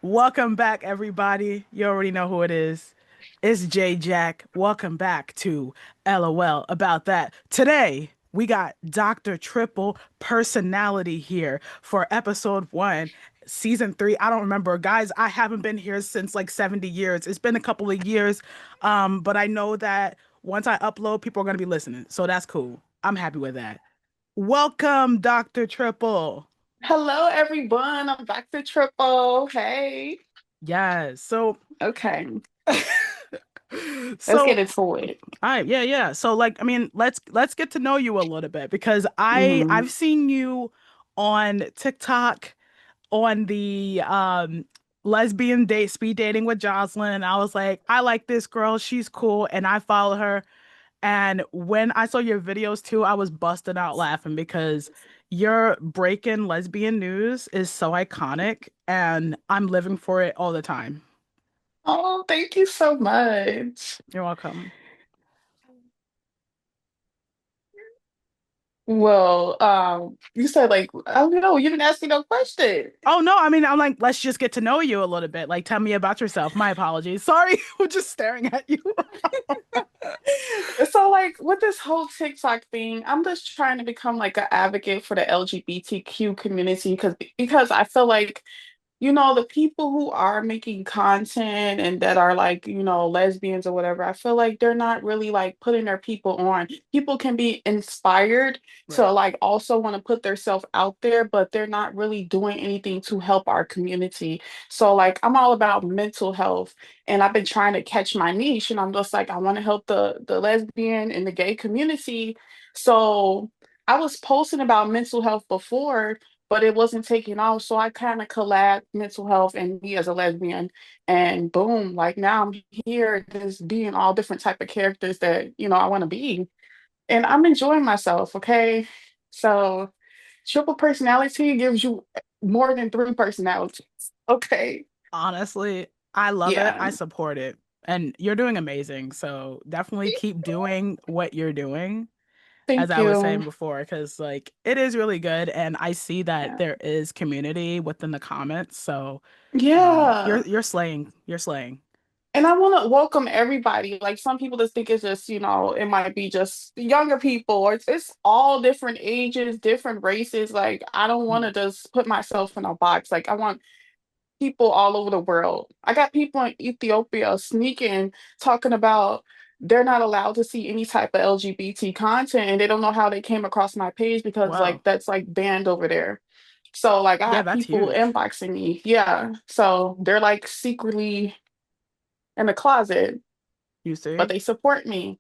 Welcome back, everybody. You already know who it is. It's J Jack. Welcome back to LOL About That. Today, we got Dr. Triple Personality here for episode one, season three. I don't remember. Guys, I haven't been here since like 70 years. It's been a couple of years. But I know that once I upload, people are going to be listening. So that's cool. I'm happy with that. Welcome, Dr. Triple. Hello, everyone. I'm back to Triple. Hey. Yes. So Okay, let's get So, into it. all right, yeah, yeah. So like, I mean, let's get to know you a little bit because I've Mhm. seen you on TikTok on the lesbian date speed dating with Jocelyn. And I was like, I like this girl, she's cool, and I follow her. And when I saw your videos too, I was busting out laughing because your breaking lesbian news is so iconic and I'm living for it all the time. Oh, thank you so much. You're welcome. Well, you said like, I don't know, you didn't ask me no question. Oh no, I mean, I'm like, let's just get to know you a little bit. Like, tell me about yourself. My apologies. Sorry, we're just staring at you. So like with this whole TikTok thing, I'm just trying to become like an advocate for the LGBTQ community because I feel like the people who are making content and that are like, lesbians or whatever, I feel like they're not really like putting their people on. People can be inspired to Right. like also want to put themselves out there, but they're not really doing anything to help our community. So like I'm all about mental health and I've been trying to catch my niche and I'm just like I want to help the lesbian and the gay community. So I was posting about mental health before, but it wasn't taking off. So I kind of collabed mental health and me as a lesbian, and boom, like now I'm here just being all different type of characters that I want to be, and I'm enjoying myself. Okay, so triple personality gives you more than three personalities. Okay, Honestly, I love it. yeah, I support it. And you're doing amazing. So definitely keep doing what you're doing, as thank I was saying you. before, because like it is really good. And I see that Yeah, there is community within the comments. So yeah. you're slaying. You're slaying. And I want to welcome everybody. Like some people just think it's just, it might be just younger people or it's all different ages, different races. Like I don't want Mm. to just put myself in a box. Like I want people all over the world. I got people in Ethiopia sneaking, talking about they're not allowed to see any type of LGBT content and they don't know how they came across my page because like Wow. that's like banned over there. So like I Yeah, have that's people huge. inboxing me. Yeah. So they're like secretly in the closet, You but see? they support me.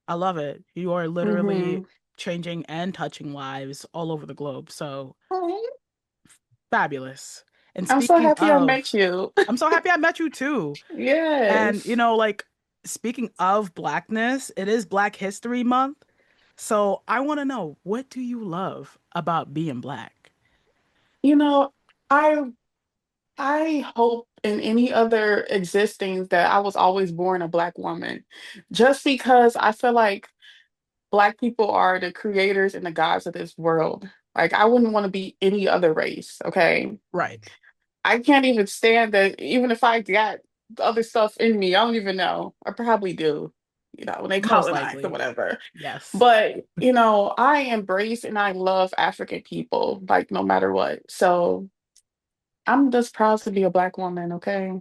I love it. You are literally Hmm. changing and touching lives all over the globe. So I'm fabulous. And so speaking happy I met of, you. I'm so happy I met you too. And Yes. like speaking of blackness, it is Black History Month. So I want to know, what do you love about being black? You know, I I hope in any other existence that I was always born a black woman. Just because I feel like black people are the creators and the gods of this world. Like I wouldn't want to be any other race, okay? Right. I can't even stand that even if I got other stuff in me, I don't even know. I probably do, when they Most colonize or likely. whatever. Yes. But, I embrace and I love African people, like no matter what. So I'm just proud to be a black woman, okay?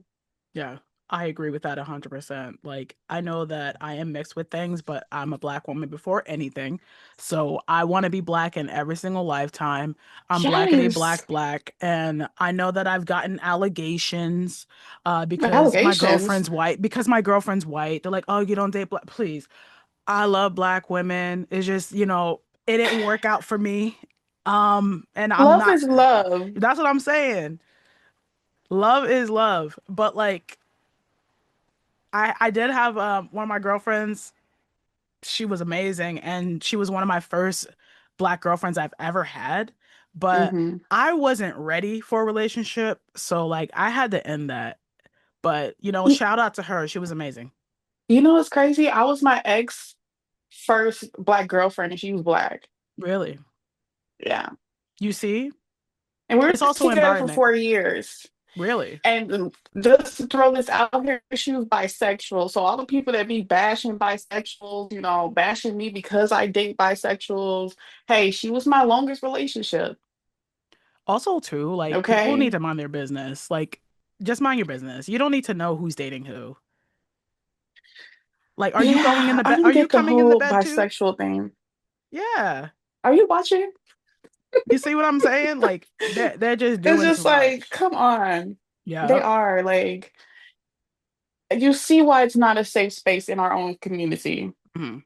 Yeah, I agree with that 100%. Like, I know that I am mixed with things, but I'm a black woman before anything. So I want to be black in every single lifetime. I'm blackity Yes. black black. And I know that I've gotten allegations Allegations. because my girlfriend's white. They're like, oh, you don't date black. Please. I love black women. It's just, it didn't work out for me. And I'm Love not, is love. that's what I'm saying. Love is love. But like, I did have one of my girlfriends. She was amazing, and she was one of my first black girlfriends I've ever had. But Hmm. I wasn't ready for a relationship, so like I had to end that. But You, shout out to her. She was amazing. you know what's crazy? I was my ex first black girlfriend and she was black. Really. Yeah. You see, And we were it's also together for environment. 4 years. Really? And just to throw this out here, she was bisexual. So all the people that be bashing bisexuals, bashing me because I date bisexuals, hey, she was my longest relationship. Also, too, like people need Okay. to mind their business. Like, just mind your business. You don't need to know who's dating who. Like, are you going in Yeah, the I bed? don't Are you get the coming in the whole bed too? bisexual thing. Yeah. Are you watching? You see what I'm saying? Like, they're just It's doing too just like, much. come on. They Yeah. are like, you see why it's not a safe space in our own community. Mhm.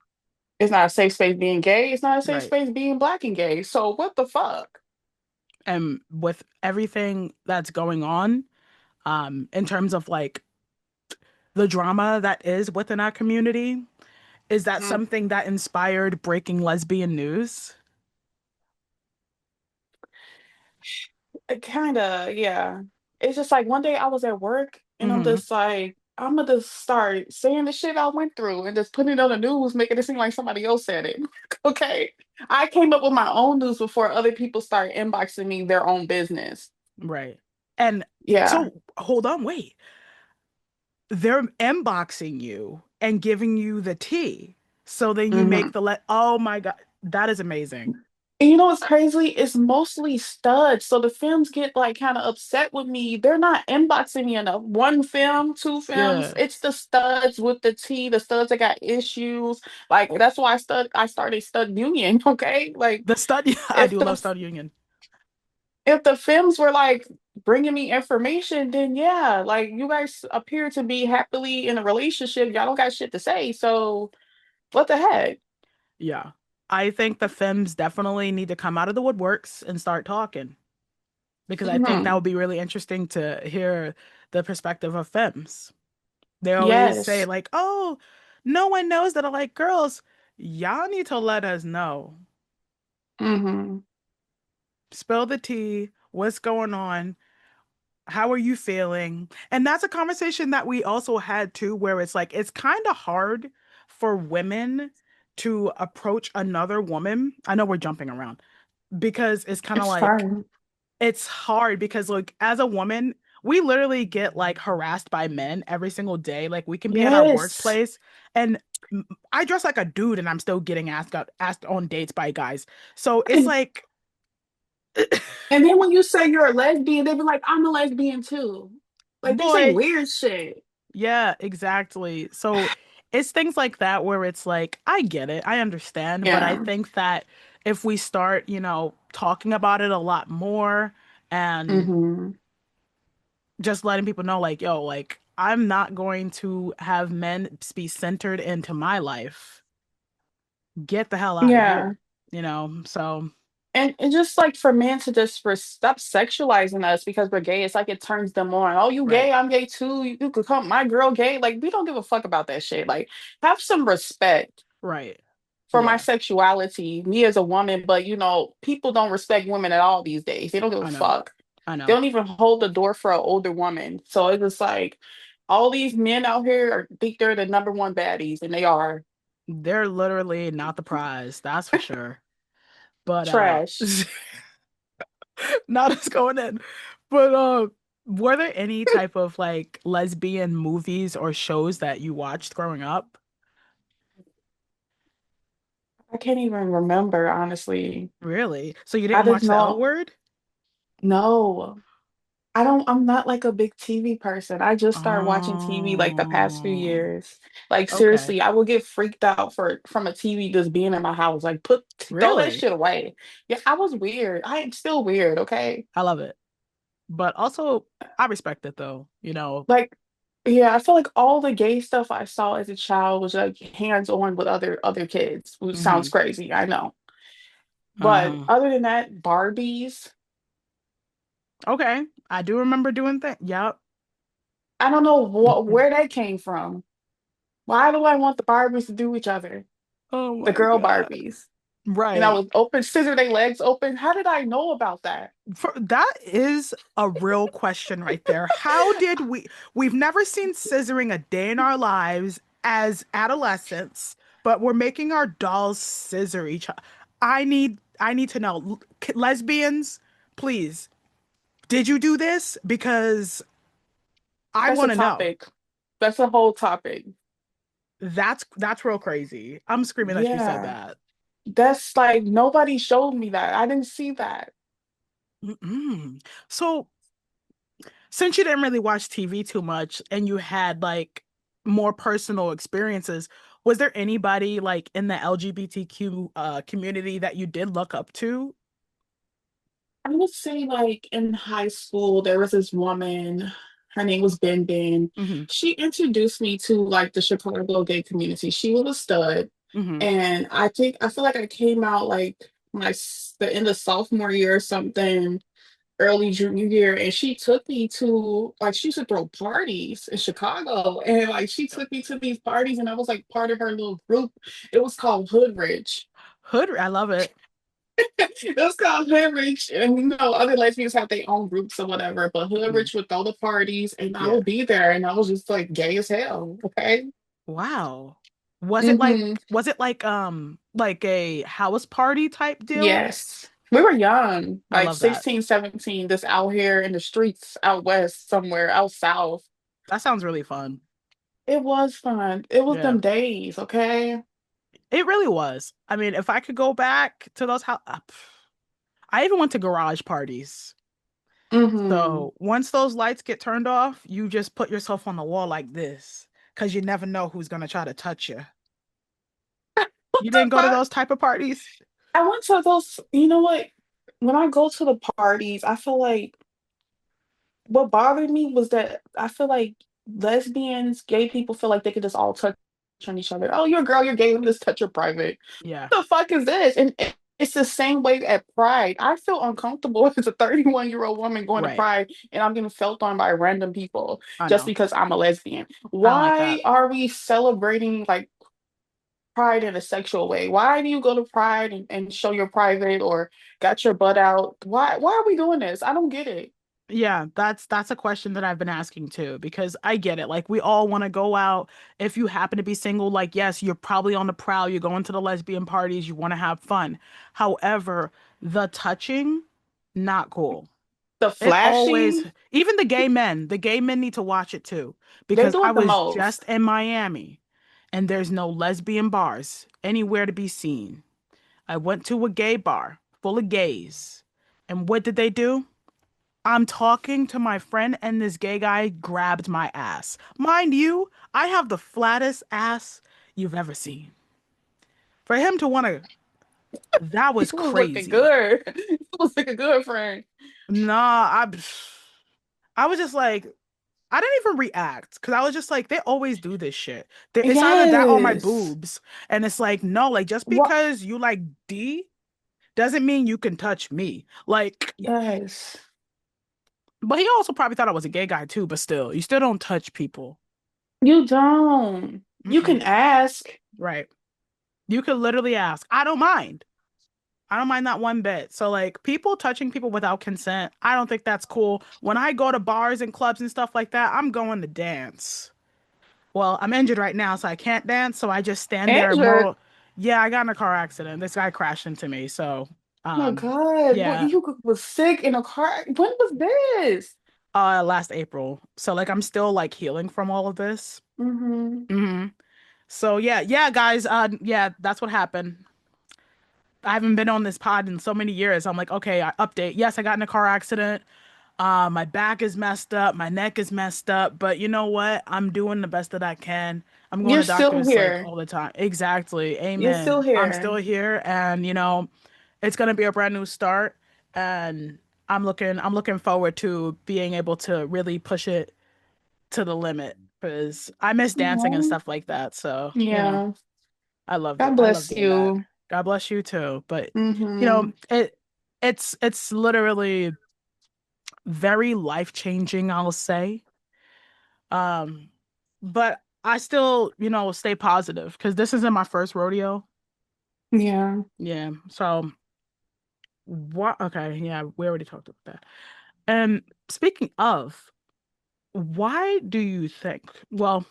It's not a safe space being gay. It's not a safe Right. space being black and gay. So what the fuck? And with everything that's going on, in terms of like the drama that is within our community, is that Mm, something that inspired breaking lesbian news? kind of, yeah. It's just like one day I was at work and I'm Hmm. just like, I'm gonna just start saying the shit I went through and just putting it on the news, making it seem like somebody else said it. Okay. I came up with my own news before other people start inboxing me their own business. Right. And Yeah. so, hold on, wait. They're inboxing you and giving you the tea. So then you make Hmm. the oh my God, that is amazing. And you know what's crazy? It's mostly studs. So the films get like kind of upset with me. They're not inboxing me enough. One film, two films. Yeah. It's the studs with the T, the studs that got issues. Like that's why I started Stud Union. Okay. Like The stud, I if do love the Stud Union. if the films were like bringing me information, then yeah, like you guys appear to be happily in a relationship. Y'all don't got shit to say. So what the heck? Yeah. I think the femmes definitely need to come out of the woodworks and start talking because I think that Hmm. would be really interesting to hear the perspective of femmes. They always say, Yes. like, oh, no one knows that I like girls. Y'all need to let us know. Hmm. Spill the tea. What's going on? How are you feeling? And that's a conversation that we also had too, where it's like, it's kind of hard for women to approach another woman. I know we're jumping around because it's kind of It's like, fine. it's hard because, like, as a woman, we literally get like harassed by men every single day. Like, we can be at our Yes. workplace and I dress like a dude and I'm still getting asked on dates by guys. So it's And like, and then when you say you're a lesbian, they be like, I'm a lesbian too. Like they say boy, weird shit. yeah, exactly. So it's things like that where it's like, I get it, I understand, but I Yeah. think that if we start, talking about it a lot more and Hmm. just letting people know, like, yo, like, I'm not going to have men be centered into my life. Get the hell out of Yeah. here, So, And just like for men to just stop sexualizing us because we're gay, it's like it turns them on. Oh, you right, gay? I'm gay too. You could come, my girl gay. Like we don't give a fuck about that shit. Like have some respect right. for my Yeah, sexuality, me as a woman. But people don't respect women at all these days. They don't give a I know, fuck. I They know. don't even hold the door for an older woman. So it's just like all these men out here think they're the number one baddies, and they are They're literally not the prize, that's for sure. But trash. not us going in. But were there any type of like lesbian movies or shows that you watched growing up? I can't even remember, honestly. Really? So you I didn't just watch the L know, Word? no, I'm not like a big TV person. I just started watching TV like the past few Oh, years. Like okay. seriously, I will get freaked out from a TV just being in my house. Like throw that Really? shit away. Yeah, I was weird. I am still weird, okay? I love it. But also, I respect it though, you know. Like, yeah, I feel like all the gay stuff I saw as a child was like hands on with other kids, which sounds Hmm. crazy, I know. But Uh-huh. other than that, Barbies, Okay. I do remember doing things. Yep. I don't know where that came from. Why do I want the Barbies to do each other? Oh The my girl God. Barbies. And I Right. was open, scissor their legs open. How did I know about that? That is a real question right there. How did we've never seen scissoring a day in our lives as adolescents, but we're making our dolls scissor each other. I need to know. Lesbians, please Did you do this? Because I That's a want to know. topic. That's a whole topic. That's real crazy. I'm screaming that you said Yeah. that. That's like nobody showed me that. I didn't see that. Mm-mm. So, since you didn't really watch TV too much and you had like more personal experiences, was there anybody like in the LGBTQ community that you did look up to? I would say like in high school, there was this woman, her name was Ben Ben. Hmm. She introduced me to like the Chicago gay community. She was a stud. Hmm. And I feel like I came out like the end of sophomore year or something, early junior year, and she took me to like she used to throw parties in Chicago. And like she took me to these parties and I was like part of her little group. It was called Hood Rich. Hood, I love it. It was called Hood Rich, and other lesbians have their own groups or whatever. But Hood Mhm. Rich would throw the parties, and I Yeah. would be there, and I was just like gay as hell. Okay. Wow. Was it like Hmm. like a house party type deal? Yes. We were young, I like love that. 16, 17, just out here in the streets, out west, somewhere, out south. That sounds really fun. It was fun. It was Yeah. them days, okay? It really was. I mean, if I could go back to those how I even went to garage parties. Hmm. So once those lights get turned off, you just put yourself on the wall like this because you never know who's gonna try to touch you. What You the didn't go to fuck? those type of parties? I went to those, you know what? When I go to the parties, I feel like what bothered me was that I feel like lesbians, gay people feel like they could just all touch on each other. Oh, you're a girl, you're gay, let me just touch your private. Yeah, The fuck is this? And it's the same way at Pride. I feel uncomfortable as a 31-year-old woman going to right. Pride and I'm getting felt on by random people I just know. because I'm a lesbian. I don't like that. Why are we celebrating like Pride in a sexual way? Why do you go to Pride and show your private or got your butt out? Why are we doing this? I don't get it. Yeah, that's a question that I've been asking too, because I get it. Like we all want to go out. If you happen to be single, like yes, you're probably on the prowl, you're going to the lesbian parties, you want to have fun. However, the touching, not cool. The It always, flashing, even the gay men need to watch it too, they because do I it the was most. just in Miami and there's no lesbian bars anywhere to be seen. I went to a gay bar full of gays. And what did they do? I'm talking to my friend, and this gay guy grabbed my ass. Mind you, I have the flattest ass you've ever seen. For him to want to, that He was was looking crazy. good. He was looking good, friend. Nah, I was just like, I didn't even react because I was just like, they always do this shit. It's either that or my Yes. boobs. And it's like, no, like just What? because you like D doesn't mean you can touch me. Like, Yes. but he also probably thought I was a gay guy too, but still, you still don't touch people. You don't. You Mm-mm. can ask. Right. You could literally ask. I don't mind. I don't mind that one bit. So like people touching people without consent, I don't think that's cool. When I go to bars and clubs and stuff like that, I'm going to dance. Well, I'm injured right now, so I can't dance, so I just stand there Injured. more. Yeah, I got in a car accident. This guy crashed into me. So Oh my um God. What yeah, you was sick in a car? When was this? last April. So like I'm still like healing from all of this. Hmm. Hmm. So yeah, guys, yeah, that's what happened. I haven't been on this pod in so many years. I'm like, okay, I update. Yes, I got in a car accident. My back is messed up, my neck is messed up, but you know what? I'm doing the best that I can. I'm going You're to still doctors like here. all the time. Exactly. You're still Amen. I'm here. still here and it's going to be a brand new start and I'm looking forward to being able to really push it to the limit because I miss dancing and Mhm. stuff like that. So, Yeah. I loved it. God I love bless doing that. you. God bless you too. But Hmm. it's literally very life-changing, I'll say. Um, but I still, stay positive because this isn't my first rodeo. Yeah. Yeah. So what? Okay. Yeah, we already talked about that. And speaking of, why do you think? Well,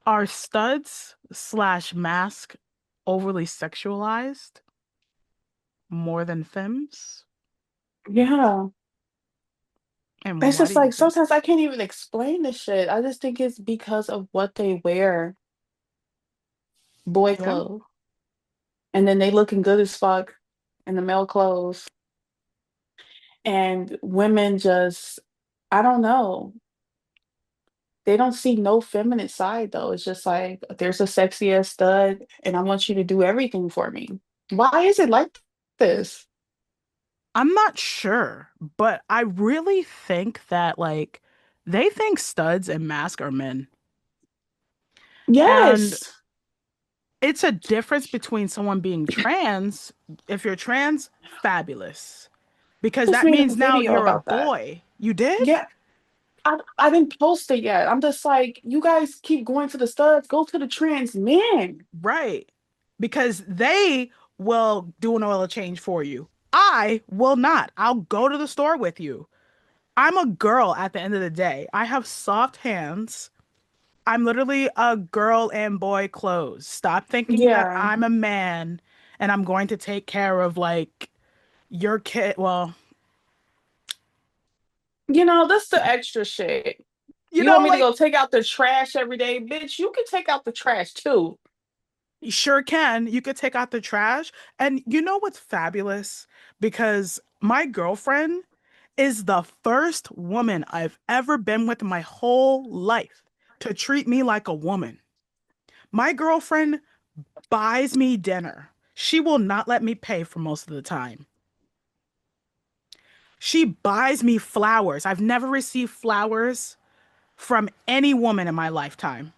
are studs slash mask overly sexualized more than femmes? Yeah. And It's why just do you like think? sometimes I can't even explain this shit. I just think it's because of what they wear, boy Yeah. clothes, and then they looking good as fuck in the male clothes, and women just, I don't know. They don't see no feminine side though. It's just like there's a sexy ass stud, and I want you to do everything for me. Why is it like this? I'm not sure, but I really think that like they think studs and masc are men. And Yes. it's a difference between someone being trans. If you're trans, fabulous. Because Just that made a means now video you're a about that. boy. You did? Yeah, I didn't post it yet. I'm just like, you guys keep going to the studs, go to the trans men. Right. Because they will do an oil change for you. I will not. I'll go to the store with you. I'm a girl at the end of the day. I have soft hands. I'm literally a girl and boy clothes. Stop thinking that Yeah. I'm a man and I'm going to take care of like your kid. Well, That's the extra shit. you You want know, me to like go take out the trash every day? Bitch, you can take out the trash too. you sure can. You could take out the trash. And you know what's fabulous? Because my girlfriend is the first woman I've ever been with in my whole life to treat me like a woman. My girlfriend buys me dinner. She will not let me pay for most of the time. She buys me flowers. I've never received flowers from any woman in my lifetime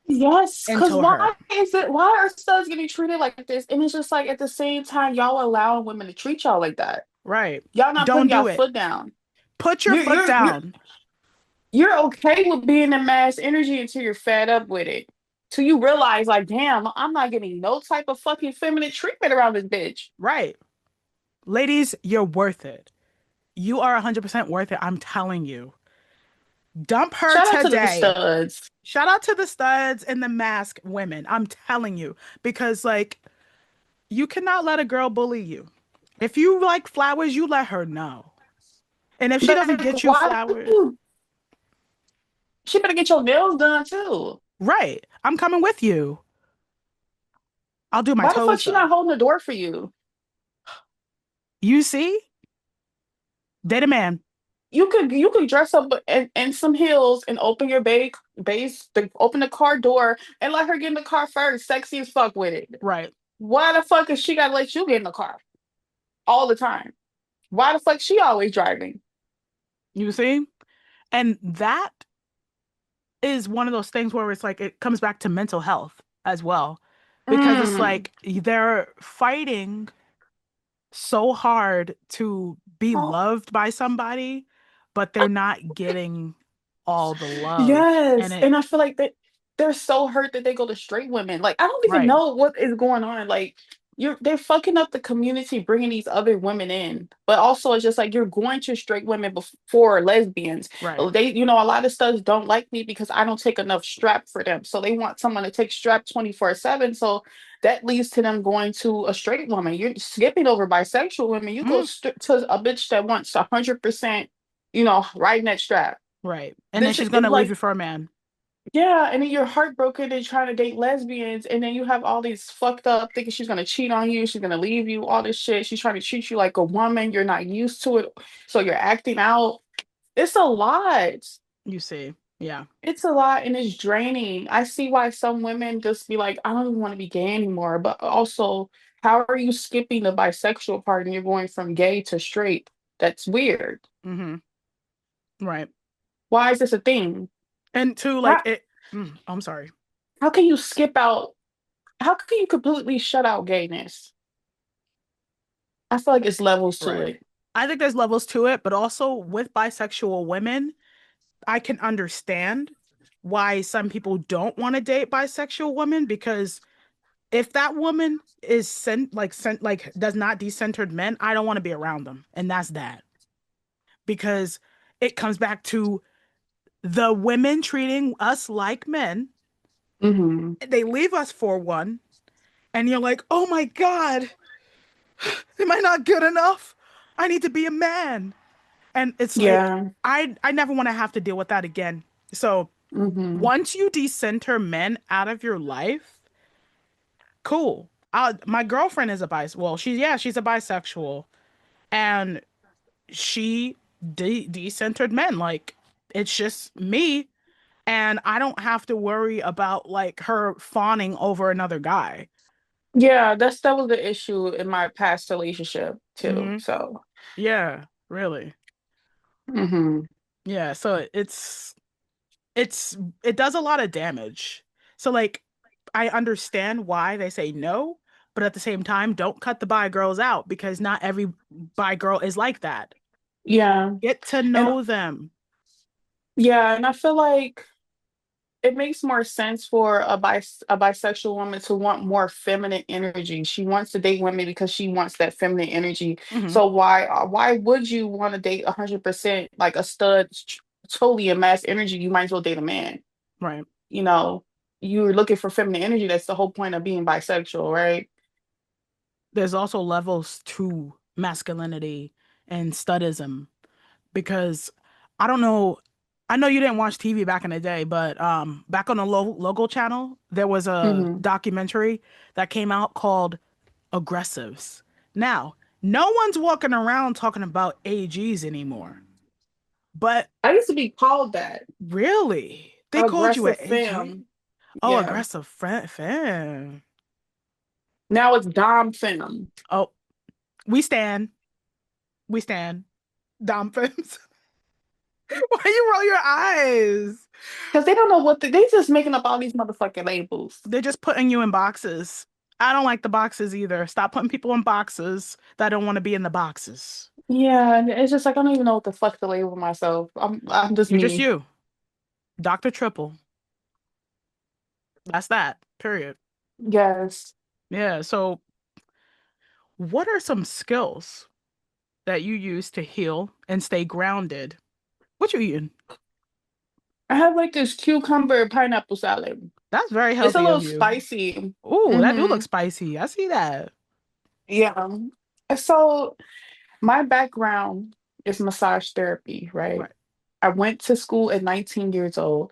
Yes, because until why her. is it, why are studs getting treated like this? And it's just like at the same time, y'all allowing women to treat y'all like that. Right. Y'all not Don't putting y'all do it. foot down. Put your You're foot you're you're down. you're okay with being in mass energy until you're fed up with it. Till you realize, like, damn, I'm not getting no type of fucking feminine treatment around this bitch. Right. Ladies, you're worth it. You are 100% worth it. I'm telling you. Dump her Shout out to the today. studs. Shout out to the studs and the mask women. I'm telling you. Because, like, you cannot let a girl bully you. If you like flowers, you let her know. And if she doesn't Like, get you why do flowers, you, she better get your nails done too. right, I'm coming with you. I'll do my Why the fuck toes she though. not holding the door for you? You see? Date a man. You could dress up in some heels and open your open the car door and let her get in the car first, sexy as fuck with it. Right. Why the fuck is she gotta let you get in the car all the time? Why the fuck she always driving? You see? And that is one of those things where it's like it comes back to mental health as well. Because it's Mm. like they're fighting so hard to be Oh, loved by somebody, but they're not getting all the love. And yes, it, and I feel like they're so hurt that they go to straight women. Like I don't even right, know what is going on. Like they're fucking up the community, bringing these other women in. But also, it's just like you're going to straight women before lesbians. right, A lot of studs don't like me because I don't take enough strap for them. So they want someone to take strap 24/7. So that leads to them going to a straight woman. You're skipping over bisexual women. You go mm, to a bitch that wants 100%, riding that strap. right. And then This she's is gonna leave like, you for a man. yeah, and then you're heartbroken and trying to date lesbians, and then you have all these fucked up thinking she's gonna cheat on you, she's gonna leave you, all this shit. She's trying to treat you like a woman. You're not used to it, so you're acting out. It's a lot. You see. Yeah. It's a lot, and it's draining. I see why some women just be like, I don't even want to be gay anymore. But also, how are you skipping the bisexual part and you're going from gay to straight? That's weird. Mm-hmm. Right. Why is this a thing? And two, like How it, I'm sorry. how can you skip out? How can you completely shut out gayness? I feel like it's levels to Right. it. I think there's levels to it, but also with bisexual women, I can understand why some people don't want to date bisexual women because if that woman is sent like does not decentered men, I don't want to be around them. And that's that. Because it comes back to the women treating us like men. Hmm. They leave us for one, and you're like, oh my God, am I not good enough? I need to be a man. And it's like Yeah. I never want to have to deal with that again. So Hmm. once you decenter men out of your life, cool. My girlfriend is a well, she's a bisexual, and she decentered men. Like it's just me, and I don't have to worry about like her fawning over another guy. Yeah, that was the issue in my past relationship too. Hmm. So, Yeah, really. hmm. Yeah, so it's it does a lot of damage. So like I understand why they say no, but at the same time, don't cut the bi girls out because not every bi girl is like that. Yeah. Get to And know them. yeah, and I feel like it makes more sense for a bisexual woman to want more feminine energy. She wants to date women because she wants that feminine energy. Hmm. So why would you want to date 100% like a stud totally in mass energy? You might as well date a man. Right. You know, you're looking for feminine energy. That's the whole point of being bisexual, right? There's also levels to masculinity and studism because I don't know. I know you didn't watch TV back in the day, but back on the local channel, there was a Hmm. documentary that came out called Aggressives. Now, no one's walking around talking about AGs anymore, but I used to be called that. really, they called you an Aggressive AG? femme. Oh, Yeah. aggressive friend, fan. Now it's Dom femme. Oh, we stand, we stand. Dom femmes. Why you roll your eyes? Because they don't know they just making up all these motherfucking labels. They're just putting you in boxes. I don't like the boxes either. Stop putting people in boxes that don't want to be in the boxes. Yeah, and it's just like I don't even know what the fuck to label myself. I'm just You're just me. you, Dr. Triple. That's that. Period. Yes. Yeah. So, what are some skills that you use to heal and stay grounded? What you eating? I have like this cucumber pineapple salad. That's very It's a healthy little of you. spicy. Ooh, that do Hmm. look spicy. I see that. Yeah. So my background is massage therapy, right? Right. I went to school at 19 years old.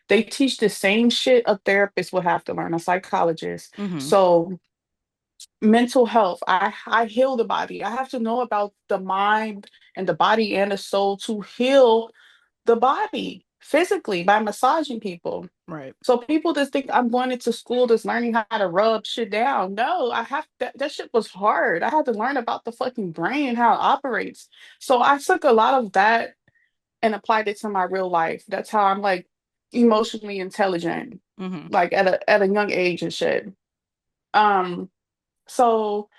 They teach the same shit a therapist would have to learn, a psychologist. Mm-hmm. So mental health, I heal the body. I have to know about the mind and the body and the soul to heal the body physically by massaging people. Right. So people just think I'm going into school just learning how to rub shit down. No, I have that shit was hard. I had to learn about the fucking brain and how it operates. So I took a lot of that and applied it to my real life. That's how I'm like emotionally intelligent, Mm-hmm. like at a young age and shit. Um, so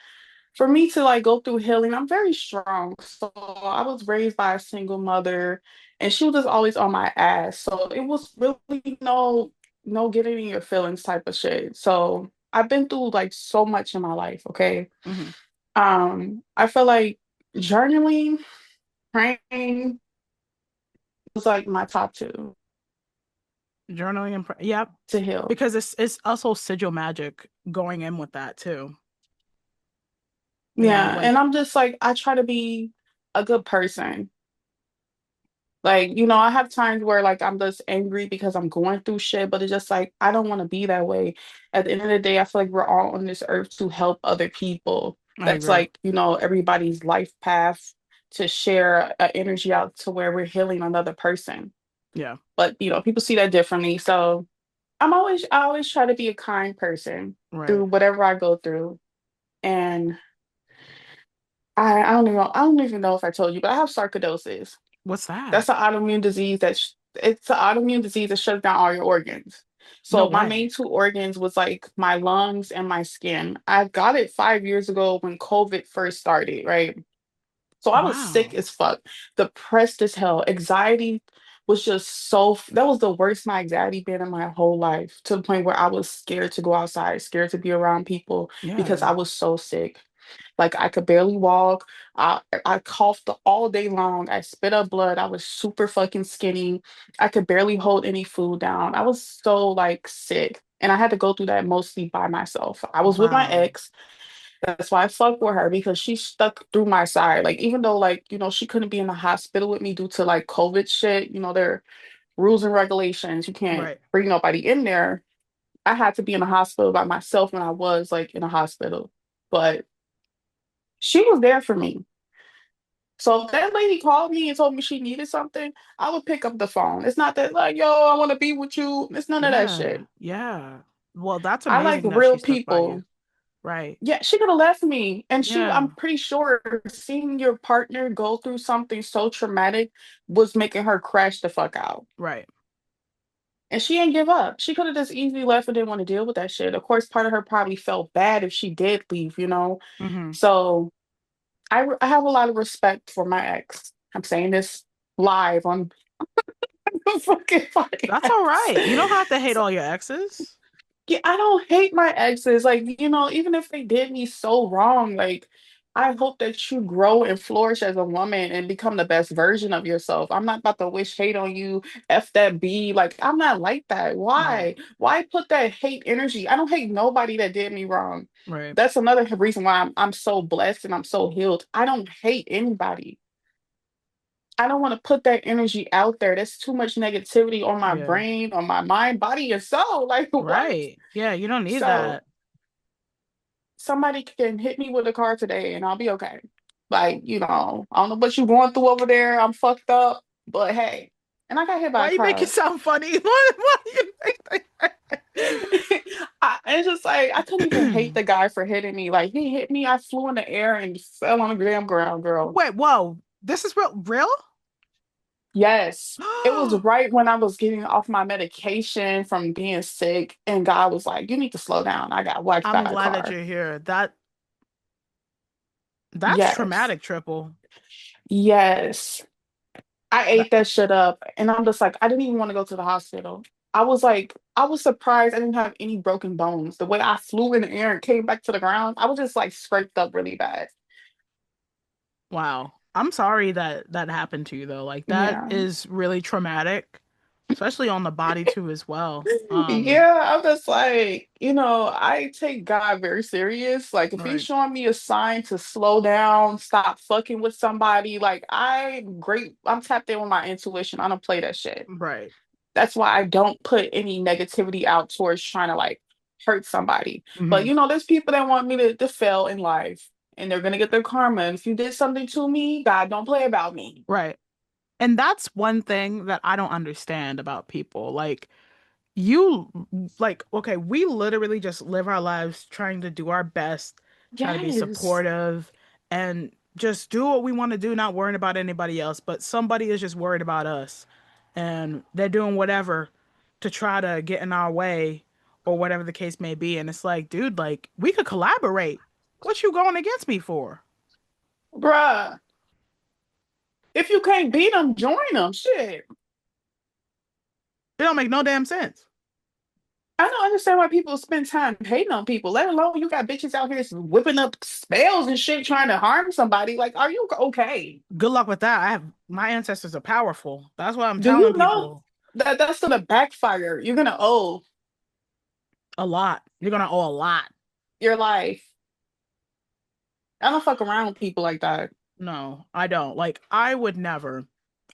for me to like go through healing, I'm very strong. So I was raised by a single mother and she was just always on my ass. So it was really no getting in your feelings type of shit. So I've been through like so much in my life, okay? Mm-hmm. I feel like journaling, praying was like my top two Journaling and yep. to heal. Because it's also sigil magic going in with that too. Yeah, and Like I'm just like I try to be a good person. Like, I have times where like I'm just angry because I'm going through shit, but it's just like I don't want to be that way. At the end of the day, I feel like we're all on this earth to help other people. I That's agree. like, everybody's life path to share energy out to where we're healing another person. Yeah. But, people see that differently. So I always try to be a kind person Right. through whatever I go through. And I don't even know if I told you, but I have sarcoidosis. What's That's that? an autoimmune disease it's an autoimmune disease that shuts down all your organs. No So my main way. two organs was like my lungs and my skin. I got it 5 years ago when COVID first started, right? So I was sick Wow. as fuck, depressed as hell. Anxiety was just that was the worst my anxiety been in my whole life, to the point where I was scared to go outside, scared to be around people because Yeah. I was so sick. Like I could barely walk. I coughed all day long. I spit up blood. I was super fucking skinny. I could barely hold any food down. I was so like sick. And I had to go through that mostly by myself. I was with my Wow. ex. That's why I fuck with her because she stuck through my side. Like even though like, she couldn't be in the hospital with me due to like COVID shit, there are rules and regulations. You can't Right. bring nobody in there. I had to be in the hospital by myself when I was like in a hospital. But she was there for me. So if that lady called me and told me she needed something, I would pick up the phone. It's not that like, yo, I want to be with you. It's none of that Yeah. shit. Yeah. Well, that's I like amazing that she real stuck by you. people. Right. Yeah, she could have left me. And Yeah. I'm pretty sure seeing your partner go through something so traumatic was making her crash the fuck out. Right. And she ain't give up. She could have just easily left and didn't want to deal with that shit. Of course, part of her probably felt bad if she did leave. Hmm. So I have a lot of respect for my ex. I'm saying this live on the fucking That's all right. You don't podcast. have to hate all your exes. Yeah, I don't hate my exes. Like, even if they did me so wrong, like, I hope that you grow and flourish as a woman and become the best version of yourself. I'm not about to wish hate on you, F that B. Like, I'm not like that. Right. Why? Why put that hate energy? I don't hate nobody that did me wrong. Right. That's another reason why I'm so blessed and I'm so healed. I don't hate anybody. I don't want to put that energy out there. That's too much negativity on my Yeah. brain, on my mind, body, and soul. Like, what? Right. Yeah, you don't need So that. somebody can hit me with a car today and I'll be okay. Like, I don't know what you're going through over there. I'm fucked up, but hey. And I got hit by Why a you make it car. sound funny? Why you make It's just like I couldn't even hate the guy for hitting me. Like he hit me, I flew in the air and fell on the damn ground, girl. Wait, whoa. This is real real? Yes. It was right when I was getting off my medication from being sick, and God was like, "You need to slow down." I got whacked by I'm a glad that car. you're here. That's Yes. traumatic, triple. Yes. I That, ate that shit up and I'm just like, I didn't even want to go to the hospital. I was surprised I didn't have any broken bones. The way I flew in the air and came back to the ground, I was just like scraped up really bad. wow. I'm sorry that that happened to you though. Like that Yeah. is really traumatic, especially on the body too as well. Yeah, I'm just like, I take God very serious. Like, if he's Right. showing me a sign to slow down, stop fucking with somebody, like, I'm tapped in with my intuition. I don't play that shit. Right. That's why I don't put any negativity out towards trying to like hurt somebody. But Hmm. there's people that want me to fail in life and they're gonna get their karma. And if you did something to me, God don't play about me. Right. And that's one thing that I don't understand about people. Like you okay, we literally just live our lives trying to do our best, try to be Yes. supportive and just do what we want to do, not worrying about anybody else, but somebody is just worried about us and they're doing whatever to try to get in our way or whatever the case may be. And it's like, dude, like we could collaborate. What you going against me for? Bruh. If you can't beat them, join them. Shit. It don't make no damn sense. I don't understand why people spend time hating on people, let alone you got bitches out here whipping up spells and shit trying to harm somebody. Like, are you okay? Good luck with that. I have my ancestors are powerful. That's why I'm Do telling you know people that that's gonna backfire? You're gonna owe a lot. You're gonna owe a lot. your life. I don't fuck around with people like that. No, I don't. Like, I would never.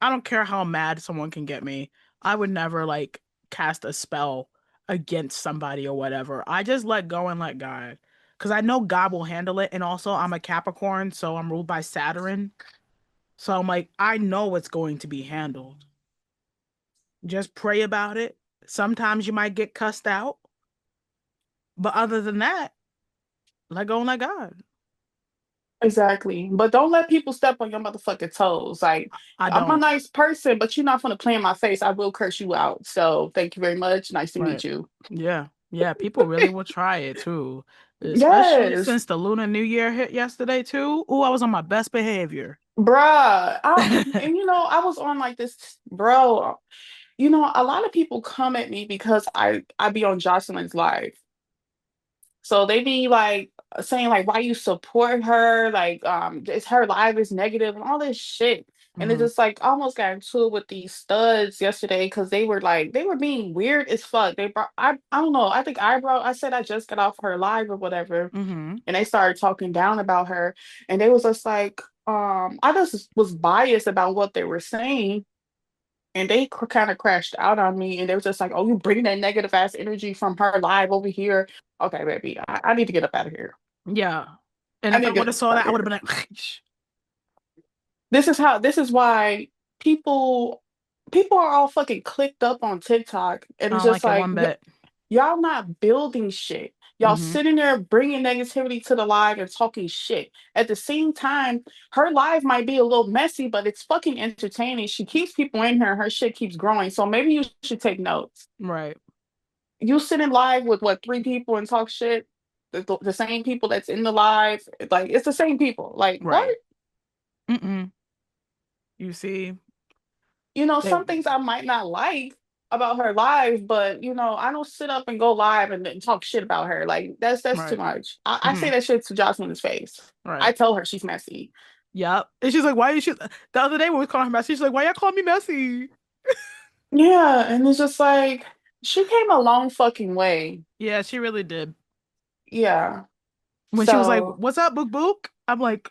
I don't care how mad someone can get me. I would never like cast a spell against somebody or whatever. I just let go and let God. Because I know God will handle it. And also, I'm a Capricorn, so I'm ruled by Saturn. So I'm like, I know it's going to be handled. Just pray about it. Sometimes you might get cussed out. But other than that, let go and let God. Exactly. But don't let people step on your motherfucking toes. Like, I I'm a don't. nice person, but you're not gonna play in my face. I will curse you out. So thank you very much. Nice to Right. meet you. Yeah. Yeah. People really will try it too. Especially Yes, since the Lunar New Year hit yesterday too. Ooh, I was on my best behavior. bruh. And I was on like this, bro. A lot of people come at me because I be on Jocelyn's live. So they be like saying like why you support her, like it's her live is negative and all this shit. And it Mm-hmm. just like almost got into it with these studs yesterday because they were being weird as fuck. They brought I don't know, I said I just got off her live or whatever, Mm-hmm. and they started talking down about her, and they was just like, I just was biased about what they were saying, and they kind of crashed out on me, and they were just like, "Oh, you bringing that negative ass energy from her live over here." Okay, baby, I need to get up out of here. Yeah. And I if need I to get would the have fuck saw out that, of I would have here. been like, This is why people are all fucking clicked up on TikTok, and I it's don't just like it like one bit. y'all not building shit. Y'all Mm-hmm. sitting there bringing negativity to the live and talking shit. At the same time, her live might be a little messy, but it's fucking entertaining. She keeps people in here. Her shit keeps growing. So maybe you should take notes. Right. You sit in live with what, three people and talk shit. The same people that's in the live, like it's the same people. Like what? Right. Mm-mm. You see, they Some things I might not like about her live, but I don't sit up and go live and then talk shit about her. Like that's too right. much. I Mm-hmm. say that shit to Jocelyn's face. I Right. tell her she's messy. Yep. And she's like, why you should the other day when we was calling her messy, she's like, why y'all call me messy? Yeah, and it's just like she came a long fucking way. Yeah, she really did. Yeah. When she was like, So what's up, Book Book? I'm like,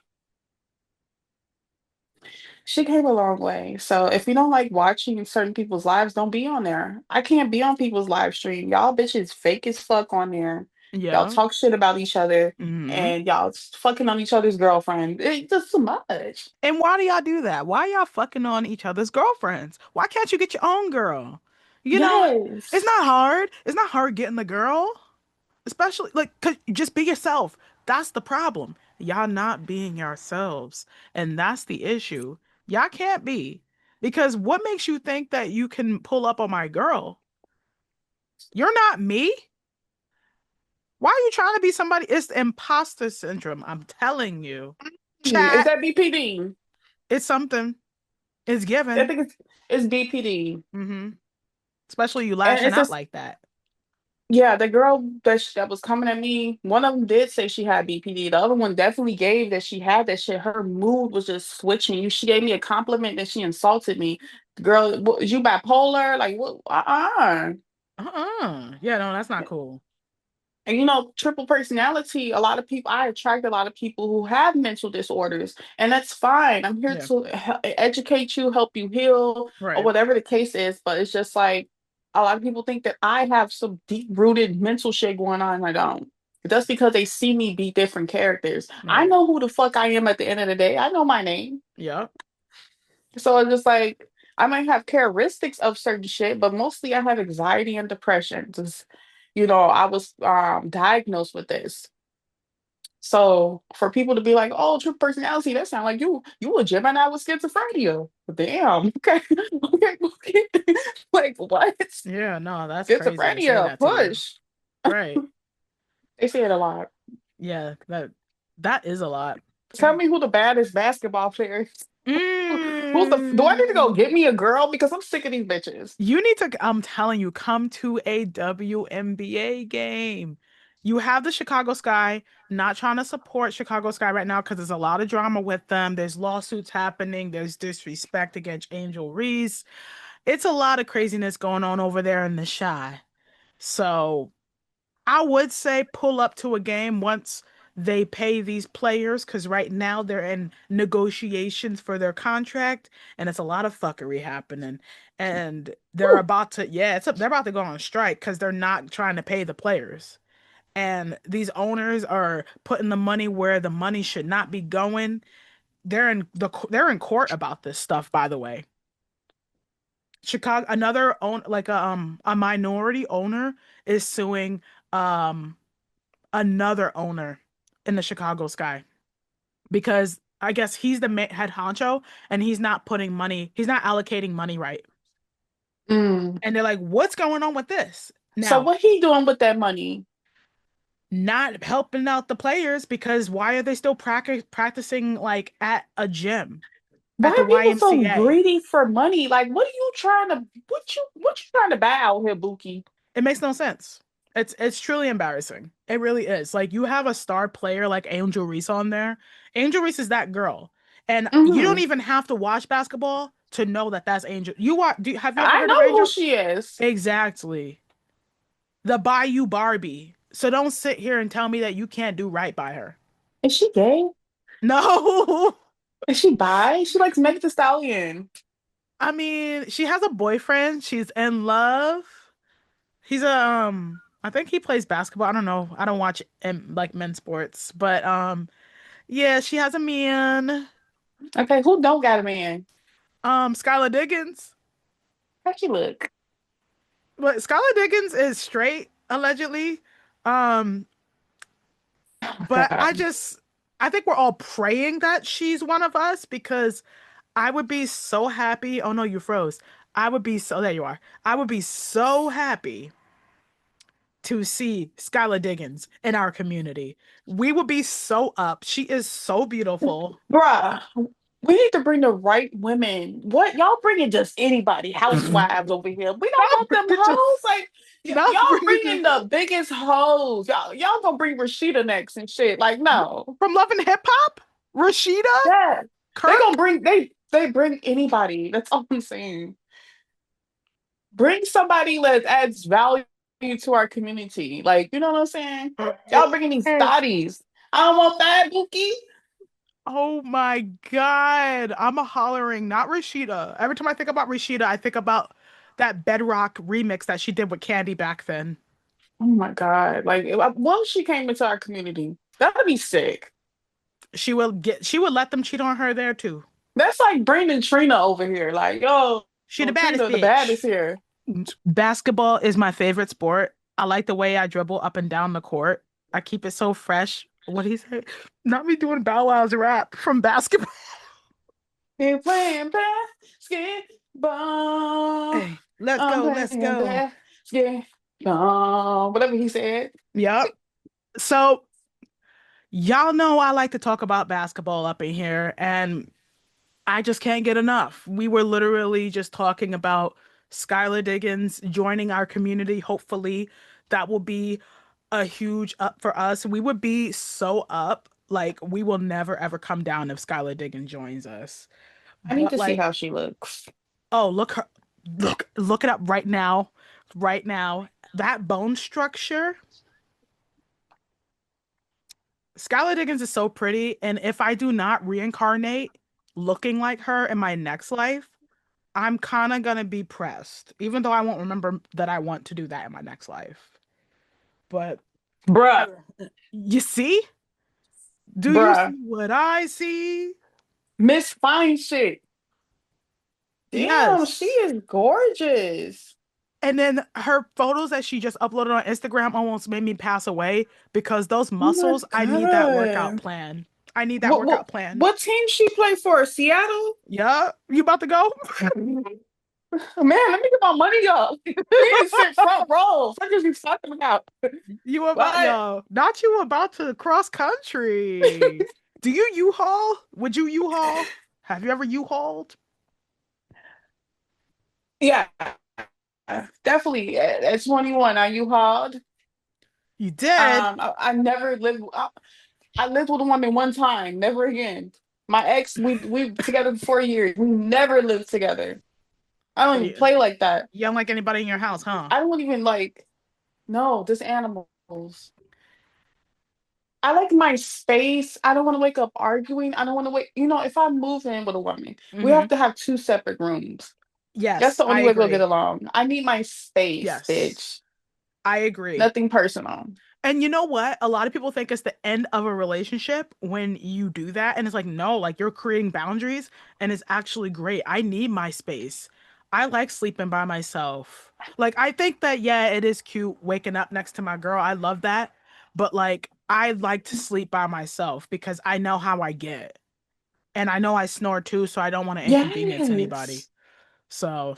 she came a long way. So if you don't like watching certain people's lives, don't be on there. I can't be on people's live stream. Y'all bitches fake as fuck on there. Y'all yeah. talk shit about each other Mm-hmm. and y'all fucking on each other's girlfriend. It's just too much. And why do y'all do that? Why y'all fucking on each other's girlfriends? Why can't you get your own girl? You know, it's Yes. not hard. It's not hard getting the girl. Especially like 'cause just be yourself. That's the problem. Y'all not being yourselves. And that's the issue. Y'all can't be. Because what makes you think that you can pull up on my girl? You're not me. Why are you trying to be somebody? It's imposter syndrome. I'm telling you. Is Chat, that BPD? it's something. It's I given. think it's BPD. Hmm. Especially you And lashing it's out just like that. yeah, the girl that was coming at me, one of them did say she had BPD. The other one definitely gave that she had that shit. Her mood was just switching. She gave me a compliment, that she insulted me. Girl, is you bipolar? Like what? Uh-uh. Yeah, no, that's not cool. And triple personality, I attract a lot of people who have mental disorders, and that's fine. I'm here Yeah. to educate you, help you heal, or Right. whatever the case is. But it's just like a lot of people think that I have some deep-rooted mental shit going on, and I don't. That's because they see me be different characters. I Right. know who the fuck I am at the end of the day. I know my name. Yep. So it's just like I might have characteristics of certain shit, but mostly I have anxiety and depression. Just, I was diagnosed with this. So for people to be like, "Oh, true personality," that sounds like you a Gemini with schizophrenia. Damn. Okay. Okay. Okay. Like what? Yeah, no, that's crazy to say Schizophrenia. that to you. Push. Right. They say it a lot. Yeah, that is a lot. Tell me who the baddest basketball player is. Who's the? Do I need to go Mm. get me a girl because I'm sick of these bitches? You need to, I'm telling you, come to a WNBA game. You have the Chicago Sky, not trying to support Chicago Sky right now because there's a lot of drama with them. There's lawsuits happening. There's disrespect against Angel Reese. It's a lot of craziness going on over there in the Shy. So I would say pull up to a game once they pay these players because right now they're in negotiations for their contract and it's a lot of fuckery happening. And they're Whew. about to, yeah, they're about to go on strike because they're not trying to pay the players. And these owners are putting the money where the money should not be going. They're in court about this stuff, by the way. Chicago, another own like a minority owner is suing um another owner in the Chicago Sky because I guess he's the head honcho and he's not putting money, he's not allocating money right. Mm. And they're like, what's going on with this? So Now, what he doing with that money? not helping out the players because why are they still practicing like at a gym Why at the are people so YMCA? greedy for money? Like, what you trying to buy out here, Buki? It makes no sense. It's truly embarrassing. It really is. Like you have a star player like Angel Reese on there. Angel Reese is that girl. And you don't Hmm. even have to watch basketball to know that that's Angel. You are, have you ever I heard of know who Angel? she is. Exactly. The Bayou Barbie. So don't sit here and tell me that you can't do right by her. Is she gay? No. Is she bi? She likes Meg Thee Stallion. I mean, she has a boyfriend. She's in love. He's a I think he plays basketball. I don't know. I don't watch like men's sports, but yeah, she has a man. Okay, who don't got a man? Skylar Diggins. How she look? But Skylar Diggins is straight allegedly. Um Oh but God. I think we're all praying that she's one of us because I would be so happy. Oh no, you froze. I would be so there you are. I would be so happy to see Skylar Diggins in our community. We would be so up. She is so beautiful. Bruh, we need to bring the right women. What y'all bringing just anybody, housewives over here? We don't Not want them bringing just hoes. Like not y'all bringing bringing just the biggest hoes. Y'all gonna bring Rashida next and shit. Like no. from Love and Hip Hop. Rashida Yeah. They gonna Kirk. bring they bring anybody. That's all I'm saying. Bring somebody that adds value to our community. Like, you know what I'm saying? Y'all bringing these thotties. I don't want that, Bookie. Oh my God. I'm a hollering, not Rashida. Every time I think about Rashida, I think about that Bedrock remix that she did with Candy back then. Oh my God. Like, what if she came into our community? That'd be sick. She would let them cheat on her there too. That's like bringing Trina over here. Like, yo, She the baddest Trina, the baddest bitch. here. Basketball is my favorite sport. I like the way I dribble up and down the court. I keep it so fresh. What do you say? Not me doing Bow Wow's rap from basketball. We're playing basketball. Hey, let's I'm go, let's playing go. basketball. Whatever he said. Yep. So y'all know I like to talk about basketball up in here, and I just can't get enough. We were literally just talking about Skylar Diggins joining our community. Hopefully, that will be a huge up for us. We would be so up. Like, we will never ever come down if Skylar Diggins joins us. I need But to see like, how she looks. oh, look it up right now. Right now. That bone structure. Skylar Diggins is so pretty, and if I do not reincarnate looking like her in my next life, I'm kind of gonna be pressed, even though I won't remember that I want to do that in my next life. But Bruh, you see? Do you bruh. see what I see? Miss Fine Shit. Damn, she Yes. is gorgeous. And then her photos that she just uploaded on Instagram almost made me pass away because those Oh my muscles, I need that workout God. plan. I need that What what workout plan. what team she play for? Seattle? Yeah, you about to go? Man, let me get my money up. We ain't sit front row. What are you talking about? You about What? yo, not you about to cross country. Do you U-Haul? Would you U-Haul? Have you ever U-Hauled? Yeah, definitely. At 21, are you hard? You did? I never lived. I lived with a woman one time, never again. My ex, we together 4 years. We never lived together. I don't So even you, play like that. you don't like anybody in your house, huh? I don't even like. No, just animals. I like my space. I don't want to wake up arguing. I don't want to wait. If I move in with a woman, we have Mm-hmm. to have two separate rooms. That's Yes, the I only way we'll get agree. along. I need my space, Yes, bitch. I agree. Nothing personal. And you know what? A lot of people think it's the end of a relationship when you do that. And it's like, no, like you're creating boundaries and it's actually great. I need my space. I like sleeping by myself. Like, I think that, yeah, it is cute waking up next to my girl. I love that. But like, I like to sleep by myself because I know how I get. And I know I snore too, so I don't want to inconvenience anybody. Yes. So,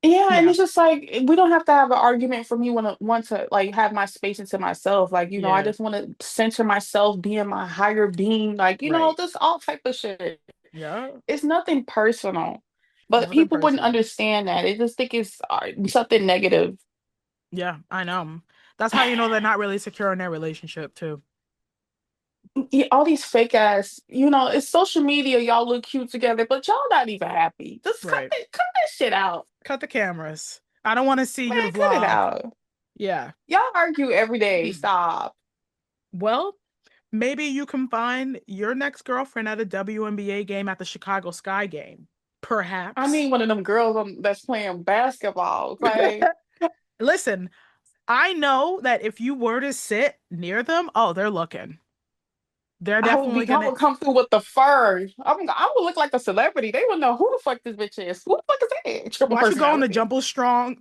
Yeah, and yeah, it's just like we don't have to have an argument for me want to like have my space into myself. Like, I yeah, just want to center myself, be in my higher being, like, right. this all type of shit. Yeah, It's nothing personal. But nothing people wouldn't personal. understand that. They just think it's something negative. Yeah, I know. That's how you know they're not really secure in their relationship too. Yeah, all these fake ass, it's social media. Y'all look cute together, but y'all not even happy. Just Right. cut that shit out. Cut the cameras. I don't want to see your Man, cut it vlog. out. Yeah. Y'all argue every day. Stop. Well, maybe you can find your next girlfriend at a WNBA game at the Chicago Sky game. I Perhaps. need one of them girls that's playing basketball. Like, Listen, I know that if you were to sit near them, oh, they're looking. They're definitely I gonna would come through with the fur. I would look like a celebrity. They would know who the fuck this bitch is. Who the fuck is that? Triple watch you go on the personality.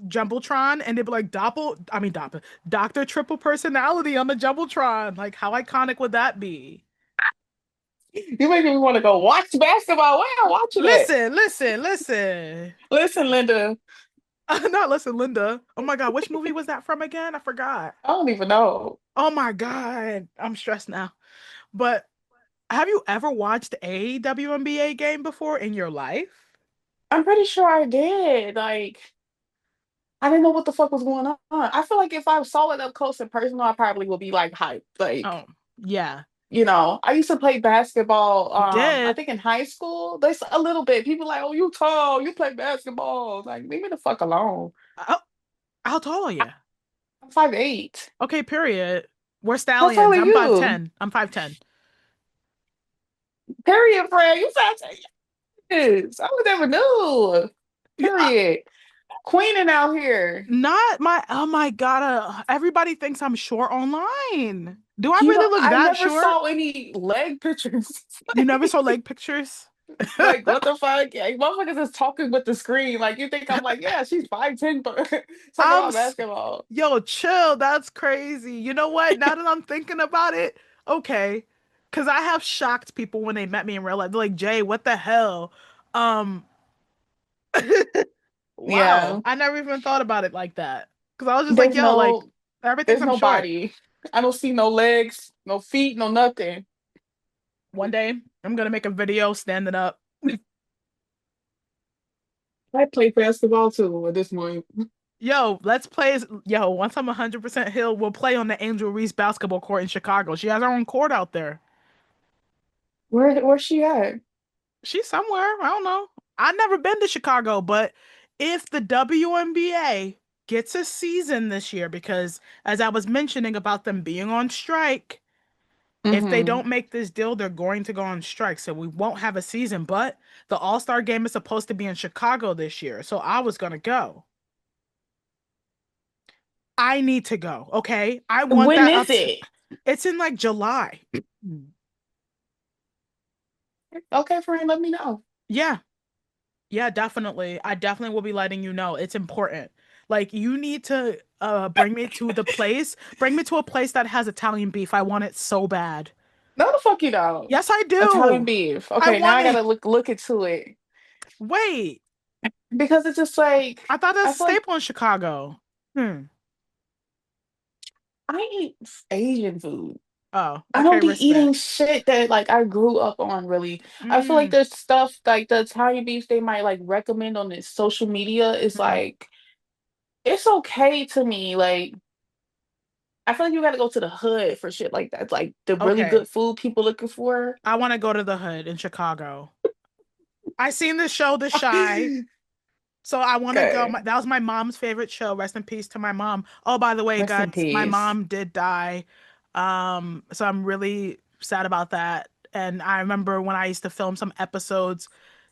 Jumbletron and they'd be like Doctor Triple Personality on the Jumbletron. Like how iconic would that be? You make me want to go watch basketball. Where am I watching it? Listen. Listen, Linda. Not listen, Linda. Oh my God, which movie was that from again? I forgot. I don't even know. Oh my God, I'm stressed now. But have you ever watched a WNBA game before in your life? I'm pretty sure I did. Like, I didn't know what the fuck was going on. I feel like if I saw it up close and personal, I probably would be like hyped. Like, Oh, yeah. I used to play basketball. You I did. think in high school, there's a little bit. People like, oh, you tall, you play basketball. Like, leave me the fuck alone. Oh, how tall are you? I'm 5'8". Okay, period. We're How tall stallions. are I'm you? 5'10". I'm 5'10". Period, friend. You 5'10". Yes. I would never knew. Yeah, Period. Queening out here. not my, oh my God. Everybody thinks I'm short online. Do I really look I that never short? saw any leg pictures. You never saw leg pictures? Like, what the fuck? Like, motherfuckers is talking with the screen. Like, you think I'm like, yeah, she's 5'10", but talking I'm about basketball. Yo, chill. That's crazy. You know what? Now that I'm thinking about it, okay. Because I have shocked people when they met me in real life. They're like, Jay, what the hell? Um, wow. Yeah. I never even thought about it like that. Because I was just like, There's yo, like, no everybody thinks there's I'm no short. body. I don't see no legs, no feet, no nothing. One day, I'm gonna make a video standing up. I play basketball too at this point. Yo, let's play. Yo, once I'm 100% healed, we'll play on the Angel Reese basketball court in Chicago. She has her own court out there. Where's she at? She's somewhere. I don't know. I've never been to Chicago, but if the WNBA gets a season this year, because as I was mentioning about them being on strike, if they Hmm. don't make this deal, they're going to go on strike. So we won't have a season. But the All-Star game is supposed to be in Chicago this year. So I was going to go. I need to go. Okay. I want When that is up. it? It's in like July. Okay, friend, let me know. Yeah. Yeah, definitely. I definitely will be letting you know. It's important. Like you need to bring me to the place. Bring me to a place that has Italian beef. I want it so bad. No, the fuck you don't. Yes, I Italian do. beef. I Okay, now want I gotta it. look into it Wait, because it's just like I thought that's I a feel like staple in Chicago. Hmm. I eat Asian food. Oh, I okay, don't be eating respect. shit that like I grew up on really. I feel like Mm, there's stuff like the Italian beef they might like recommend on this social media is mm. like it's okay to me. Like I feel like you gotta go to the hood for shit like that. Like the really Okay. good food people looking for. I want to go to the hood in Chicago. I seen the show The Shy. So I want to go. Okay. That was my mom's favorite show. Rest in peace to my mom. Oh, by the way, Rest in guys, my peace. mom did die. So I'm really sad about that. And I remember when I used to film some episodes,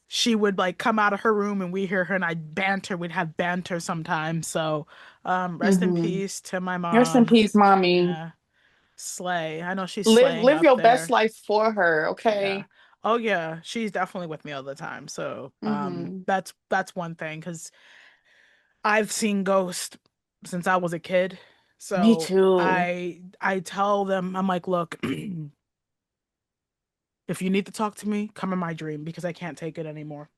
she would like come out of her room and we hear her and I'd banter. We'd have banter sometimes. So, rest in Hmm. peace to my Rest in mom. peace, mommy. Yeah, slay. I know she's Live slaying live up your best there. life for her, Yeah. okay? Oh yeah, she's definitely with me all the time. So, Hmm. that's one thing because I've seen ghosts since I was a kid. Me So too. I tell them, I'm like, look, if you need to talk to me, come in my dream because I can't take it anymore.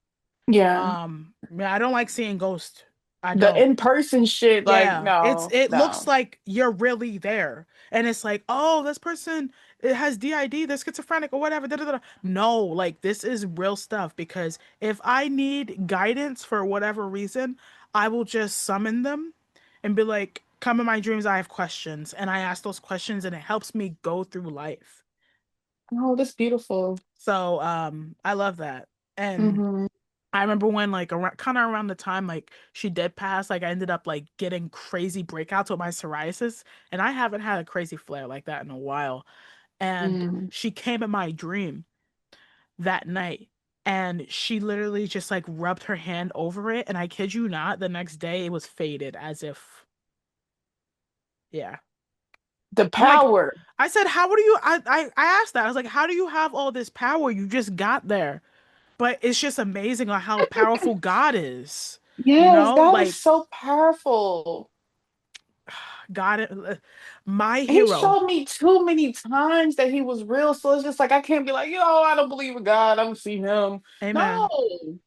Yeah. Yeah, I don't like seeing ghosts. I The don't. in-person shit, like, Yeah, no, it looks no. like you're really there. And it's like, oh, this person it has DID, they're schizophrenic or whatever. Da, da, da. Da. No, like this is real stuff because if I need guidance for whatever reason, I will just summon them and be like, come in my dreams, I have questions. And I ask those questions and it helps me go through life. Oh, that's beautiful. So I love that. And Hmm. I remember when like around kind of around the time like she did pass, like I ended up like getting crazy breakouts with my psoriasis, and I haven't had a crazy flare like that in a while. And Mm. she came in my dream that night, and she literally just like rubbed her hand over it, and I kid you not, the next day it was faded as if, yeah. The I'm like, power. I said, how do you? I asked that. I was like, how do you have all this power? You just got there. But it's just amazing on how powerful God is. You Yes, know, God is like so powerful. God, my He hero. showed me too many times that he was real. So it's just like I can't be like, I don't believe in God. I don't see him. No. Amen.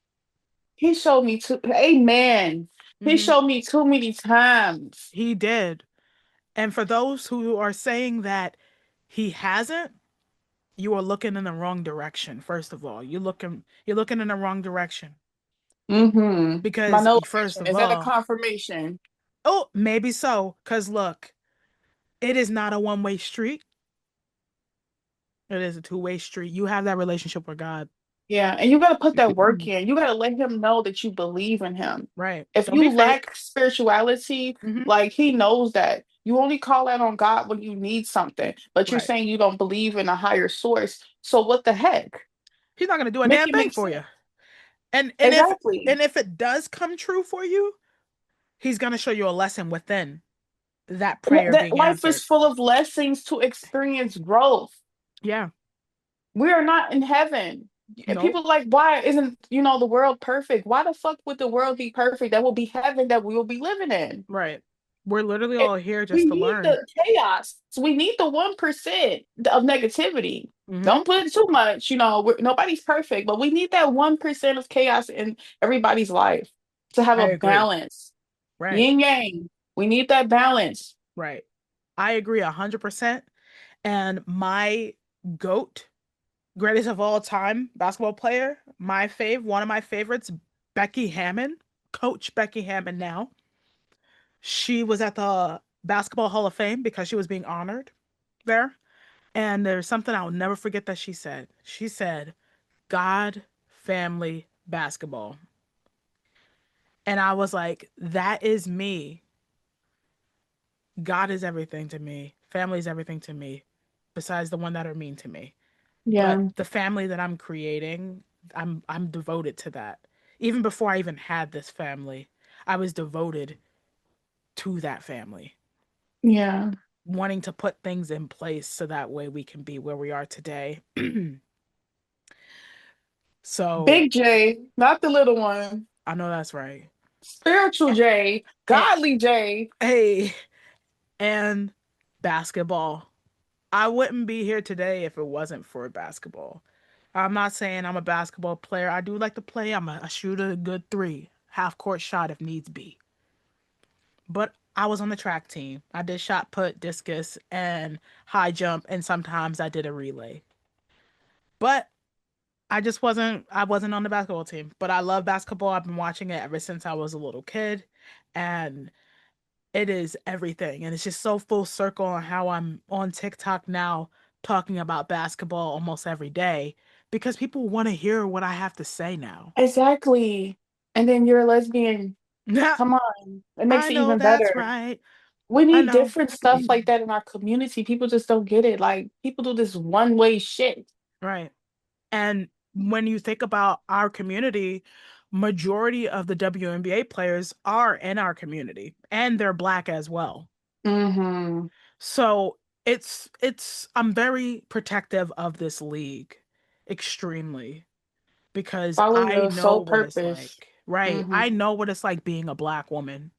He showed me too. Amen. He Hmm. showed me too many times. He did. And for those who are saying that he hasn't, you are looking in the wrong direction. First of all, you're looking in the wrong direction Mm-hmm. My because nose first itching. of Is that a all, confirmation? oh, maybe so. Because look, it is not a one-way street. It is a two-way street. You have that relationship with God. Yeah, and you got to put that work in. You got to let him know that you believe in him. Right. If Don't be you fake. lack spirituality, Hmm. like he knows that. You only call out on God when you need something, but you're Right. saying you don't believe in a higher source. So what the heck? He's not gonna do a Make damn it thing make for sense. you. And if Exactly. and if it does come true for you, he's gonna show you a lesson within that prayer That being life is answered. full of lessons to experience growth. Yeah. We are not in heaven. And Nope. people like, why isn't, the world perfect? Why the fuck would the world be perfect? That will be heaven that we will be living in. Right. We're literally It, all here we just to need learn. the chaos. We need the 1% of negativity. Hmm. Don't put it too much. Nobody's perfect, but we need that 1% of chaos in everybody's life to have I a agree. balance. Right. Yin yang. We need that balance. Right. I agree 100%. And my GOAT, greatest of all time basketball player, one of my favorites, Becky Hammon, Coach Becky Hammon now. She was at the Basketball Hall of Fame because she was being honored there. And there's something I'll never forget that she said. She said, God, family, basketball. And I was like, that is me. God is everything to me. Family is everything to me, besides the one that are mean to me. But Yeah. the family that I'm creating, I'm devoted to that. Even before I even had this family, I was devoted to that family, Yeah. wanting to put things in place so that way we can be where we are today. So Big J, not the little one. I know that's right. Spiritual J, And, godly J. hey, and basketball. I wouldn't be here today if it wasn't for basketball. I'm not saying I'm a basketball player. I do like to play. I shoot a good three, half court shot if needs be. But I was on the track team. I did shot put, discus, and high jump, and sometimes I did a relay. But I wasn't on the basketball team. But I love basketball. I've been watching it ever since I was a little kid. And it is everything. And it's just so full circle on how I'm on TikTok now talking about basketball almost every day because people want to hear what I have to say now. Exactly. And then you're a lesbian. Come on. It makes I it know even that's better. right. We I need know. different stuff like that in our community. People just don't get it. Like people do this one way shit. Right. And when you think about our community, majority of the WNBA players are in our community and they're black as well. Hmm. So it's I'm very protective of this league extremely because Follow I your know soul what it's purpose. like. Right. Hmm. I know what it's like being a black woman.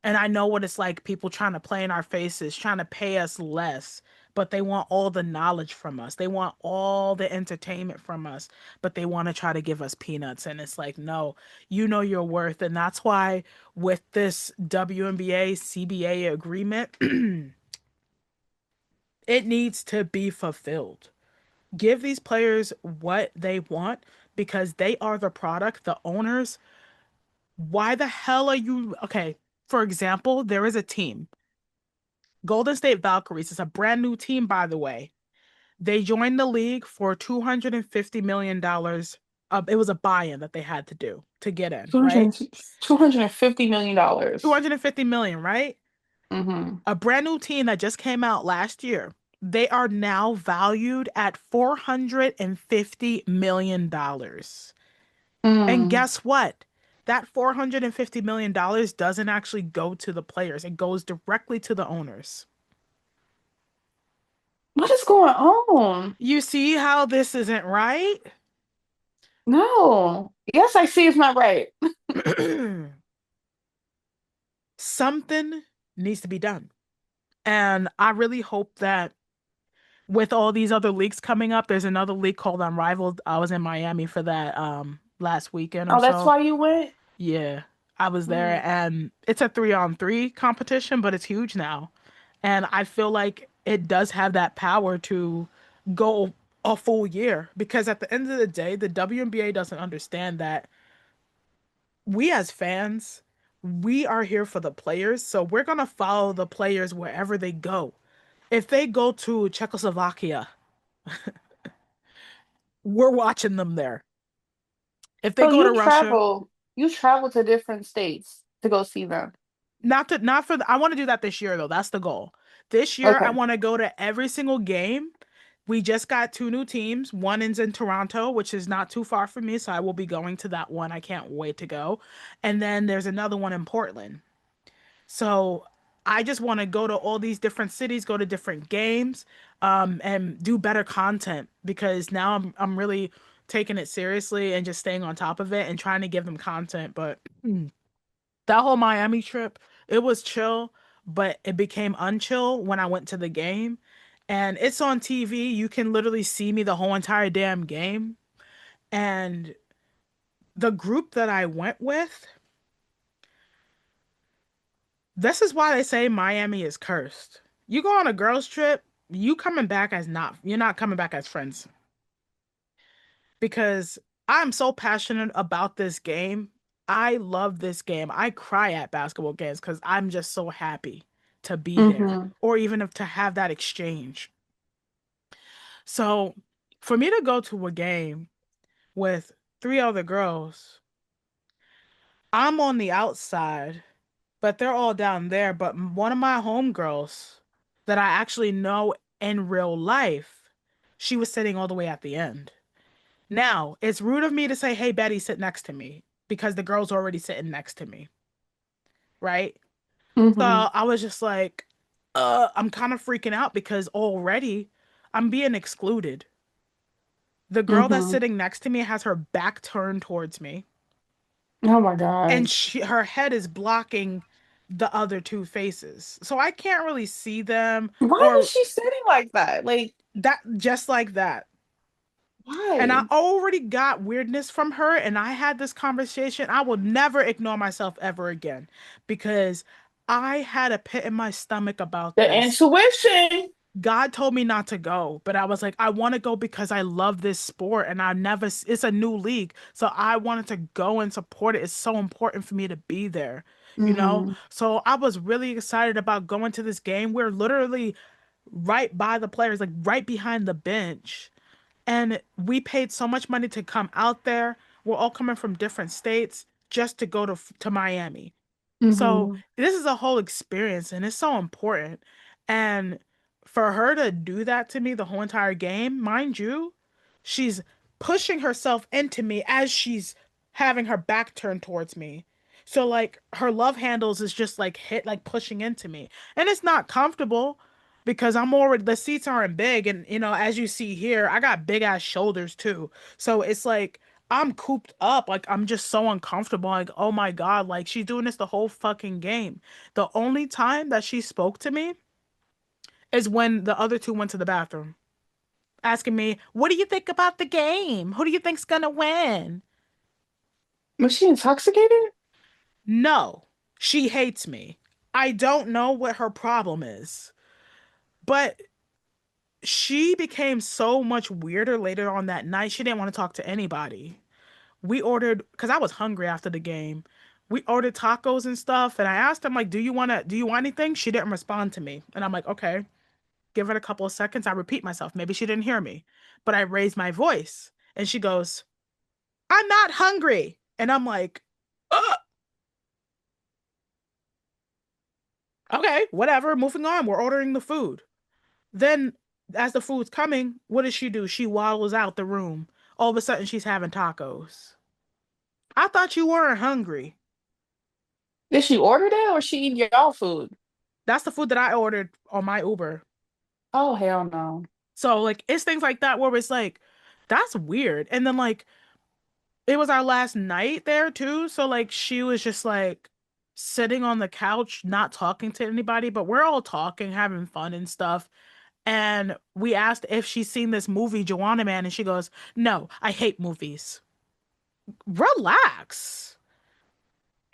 And I know what it's like people trying to play in our faces, trying to pay us less, but they want all the knowledge from us. They want all the entertainment from us, but they want to try to give us peanuts. And it's like, no, you know your worth. And that's why with this WNBA CBA agreement, it needs to be fulfilled. Give these players what they want because they are the product, the owners. Why the hell are you okay? For example, there is a team, Golden State Valkyries. Is a brand new team, by the way. They joined the league for $250 million. It was a buy-in that they had to do to get in, right? 200, $250 million. 250 million, right? Mm-hmm. A brand new team that just came out last year. They are now valued at $450 million. And Mm. guess what? That $450 million doesn't actually go to the players. It goes directly to the owners. What is going on? You see how this isn't right? No. Yes, I see it's not right. Something needs to be done. And I really hope that with all these other leagues coming up, there's another league called Unrivaled. I was in Miami for that last weekend or Oh, that's so. why you went? Yeah, I was there, Mm. and it's a 3-on-3 competition, but it's huge now. And I feel like it does have that power to go a full year because at the end of the day, the WNBA doesn't understand that we as fans, we are here for the players, so we're gonna follow the players wherever they go. If they go to Czechoslovakia, we're watching them there. If they So go to Russia, you travel to different states to go see them. not for the, I want to do that this year though. That's the goal. This year I Okay. want to go to every single game. We just got two new teams. One is in Toronto, which is not too far from me, so I will be going to that one. I can't wait to go. And then there's another one in Portland. So I just want to go to all these different cities, go to different games, and do better content because now I'm really taking it seriously and just staying on top of it and trying to give them content. But that whole Miami trip, it was chill, but it became unchill when I went to the game. And it's on TV. You can literally see me the whole entire damn game. And the group that I went with, this is why they say Miami is cursed. You go on a girls' trip, you're not coming back as friends because I'm so passionate about this game. I love this game. I cry at basketball games because I'm just so happy to be there Mm-hmm. or even if to have that exchange. So for me to go to a game with three other girls, I'm on the outside, but they're all down there. But one of my homegirls that I actually know in real life, she was sitting all the way at the end. Now, it's rude of me to say, hey, Betty, sit next to me because the girl's already sitting next to me, right? So Mm-hmm. I was just like, I'm kind of freaking out because already I'm being excluded. The girl that's Mm-hmm. sitting next to me has her back turned towards me, Oh my and God. her head is blocking the other two faces. So I can't really see them Why is or she sitting like that? Like, that just like that. And I why? already got weirdness from her, and I had this conversation. I will never ignore myself ever again because I had a pit in my stomach about The this. intuition. God told me not to go, but I was like, I want to go because I love this sport and it's a new league. So I wanted to go and support it. It's so important for me to be there, you know? Mm-hmm. So I was really excited about going to this game. We're literally right by the players, like right behind the bench. And we paid so much money to come out there. We're all coming from different states just to go to Miami. So Mm-hmm. this is a whole experience and it's so important. And for her to do that to me the whole entire game, mind you, she's pushing herself into me as she's having her back turned towards me. So like her love handles is just like hit like pushing into me. And it's not comfortable because I'm already the seats aren't big and as you see here, I got big ass shoulders too. So it's like I'm cooped up. Like I'm just so uncomfortable. Like, oh my God, like she's doing this the whole fucking game. The only time that she spoke to me is when the other two went to the bathroom, asking me, what do you think about the game? Who do you think's gonna win? Was she intoxicated? No, she hates me. I don't know what her problem is, but she became so much weirder later on that night. She didn't want to talk to anybody. We ordered because I was hungry after the game. We ordered tacos and stuff, and I asked him like, do you want anything?" She didn't respond to me, and I'm like, "Okay." give it a couple of seconds. I repeat myself. Maybe she didn't hear me, but I raise my voice and she goes, I'm not hungry. And I'm like, "Ugh, okay, whatever, moving on. We're ordering the food. Then, as the food's coming, what does she do? She waddles out the room. All of a sudden, she's having tacos. I thought you weren't hungry. Did she order that or she eat y'all food? That's the food that I ordered on my Uber. Oh, hell no. So, like, it's things like that where it's like, that's weird. And then, like, it was our last night there too. So, like, she was just like sitting on the couch, not talking to anybody, but we're all talking, having fun and stuff. And we asked if she's seen this movie, Joanna Man, and she goes, no, I hate movies. Relax.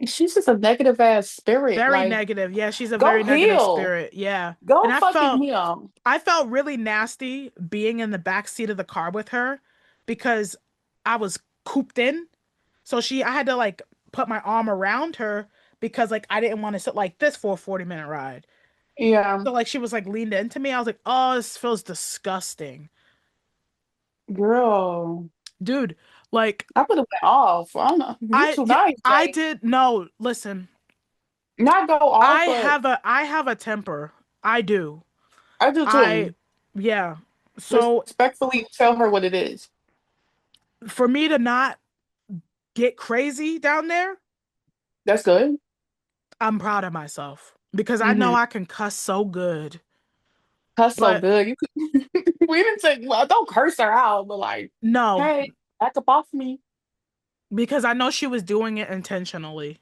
She's just a negative ass spirit. Very Like, negative. Yeah, she's a go very negative heal. spirit. Yeah. And Go I fucking felt heal. I felt really nasty being in the back seat of the car with her because I was cooped in. So I had to like put my arm around her because like I didn't want to sit like this for a 40-minute ride. Yeah, So like she was like leaned into me. I was like, "Oh, this feels disgusting." girl. Dude, like I would have went off. I don't know. You I too yeah, nice, I Jay. did no, listen. Not go off, but I have a temper. I do. I do I too. yeah. So Respectfully tell her what it is. for me to not get crazy down there, That's good. I'm proud of myself because I know Mm-hmm. I can cuss so good. Cuss so But good. You could we didn't say well, don't curse her out, but like, no, hey, back up off me. because I know she was doing it intentionally.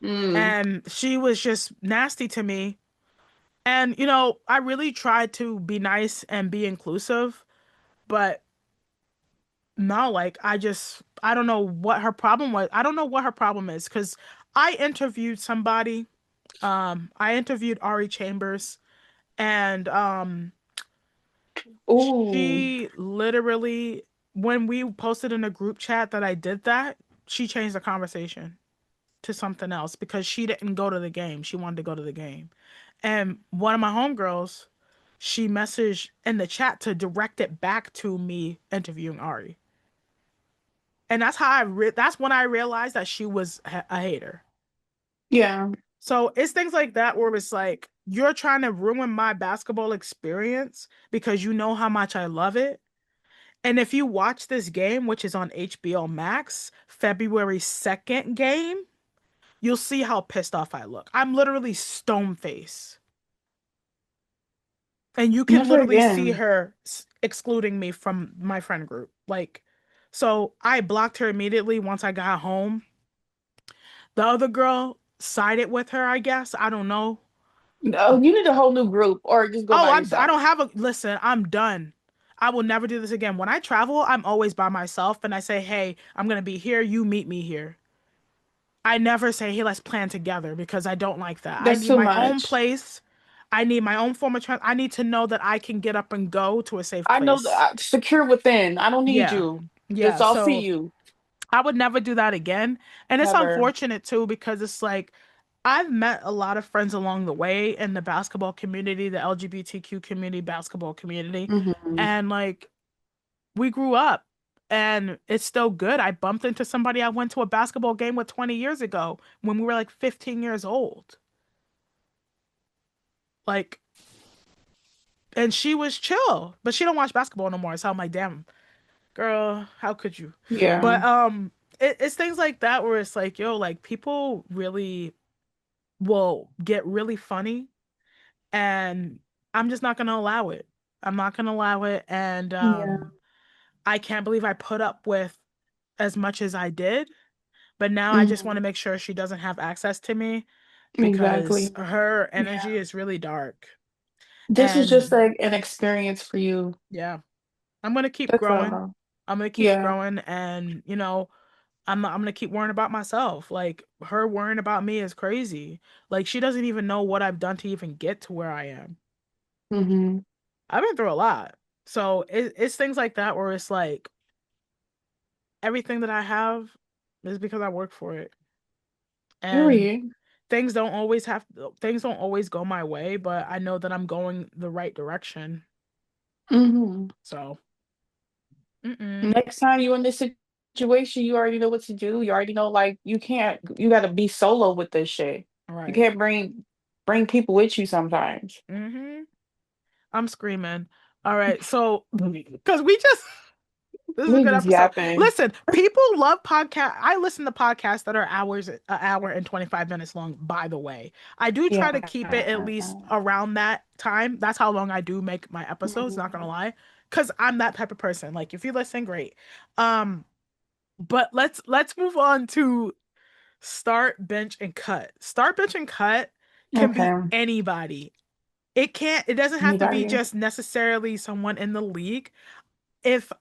Mm. And she was just nasty to me. And, you know, I really tried to be nice and be inclusive, but no, like, I don't know what her problem was. I don't know what her problem is because I interviewed somebody. I interviewed Ari Chambers, and Ooh. she literally, when we posted in a group chat that I did that, she changed the conversation to something else because she didn't go to the game. She wanted to go to the game. And one of my homegirls, she messaged in the chat to direct it back to me interviewing Ari. And that's that's when I realized that she was a hater. Yeah. So it's things like that where it's like you're trying to ruin my basketball experience because you know how much I love it. And if you watch this game, which is on HBO Max, February 2nd game, you'll see how pissed off I look. I'm literally stone face. And you can Never literally see again. her excluding me from my friend group. Like, so I blocked her immediately once I got home. The other girl sided with her, I guess. I don't know. No, you need a whole new group or just go Oh, by I yourself. don't have a listen, I'm done. I will never do this again. When I travel, I'm always by myself and I say, "Hey, I'm going to be here, you meet me here." I never say, "Hey, let's plan together" because I don't like that. I That's need too my own much. place. I need my own form of I need to know that I can get up and go to a safe I know place. that secure within. I don't need Yeah. you. Just Yeah. I'll see So you. I would never do that again. And it's Never. unfortunate too because it's like I've met a lot of friends along the way in the basketball community, the LGBTQ community, basketball community. Hmm. And like we grew up and it's still good. I bumped into somebody I went to a basketball game with 20 years ago when we were like 15 years old. Like, and she was chill, but she don't watch basketball no more. So I'm like, damn, girl, how could you? Yeah. But it's things like that where it's like, yo, like people really will get really funny, and I'm just not gonna allow it. I'm not gonna allow it, and Yeah. I can't believe I put up with as much as I did. But now I just want Hmm. to make sure she doesn't have access to me because Exactly. her Yeah. energy is really dark. This was just And like an experience for you. yeah, I'm gonna keep That's growing. all. I'm gonna keep Yeah. growing, and you know, I'm gonna keep worrying about myself. Like her worrying about me is crazy. Like she doesn't even know what I've done to even get to where I am. Hmm. I've been through a lot. So it's things like that where it's like everything that I have is because I work for it. And Period. things don't always go my way, but I know that I'm going the right direction. Hmm. So, mm-mm. Next time you in this situation, you already know what to do. You already know like you gotta be solo with this shit. All You right. can't bring people with you sometimes. Mm-hmm. I'm screaming. All right. So, because we just this is a We good just episode. yapping. Listen, people love podcast. I listen to podcasts that are an hour and 25 minutes long, by the way. I do try to Yeah. keep it at least around that time. That's how long I do make my episodes, not gonna Mhm. lie. Because I'm that type of person. Like if you listen, great. Um, but let's move on to start, bench, and cut. Start, bench, and cut can be Okay. anybody. It doesn't have to be Anybody. just necessarily someone in the league. If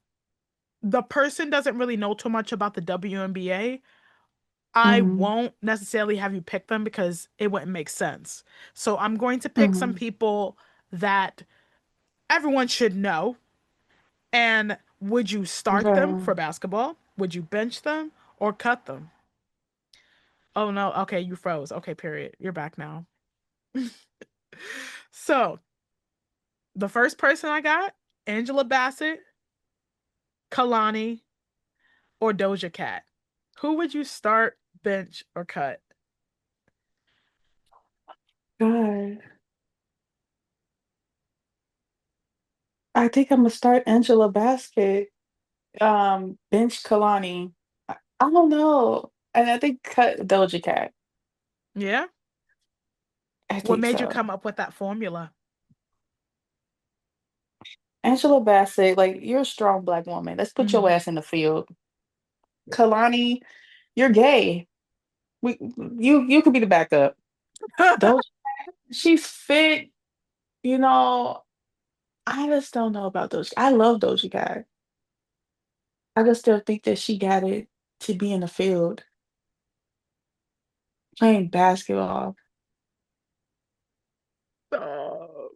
the person doesn't really know too much about the WNBA, I Hmm. won't necessarily have you pick them because it wouldn't make sense. So I'm going to pick some Hmm. people that everyone should know. And would you start them Okay. for basketball? Would you bench them or cut them? Oh no, okay, you froze. Okay, period. You're back now. So the first person I got, Angela Bassett, Kalani, or Doja Cat. Who would you start, bench, or cut? God. I think I'm gonna start Angela Basket. Bench Kalani. I don't know. And I think cut Doja Cat. Yeah? I What think made you so. come up with that formula? Angela Bassett, like you're a strong black woman. Let's put your Mhm. ass in the field. Kalani, you're gay. We you could be the backup. Doja, she's fit, you know. I just don't know about Doja. I love Doja Cat. I just still think that she got it to be in the field playing basketball. Oh,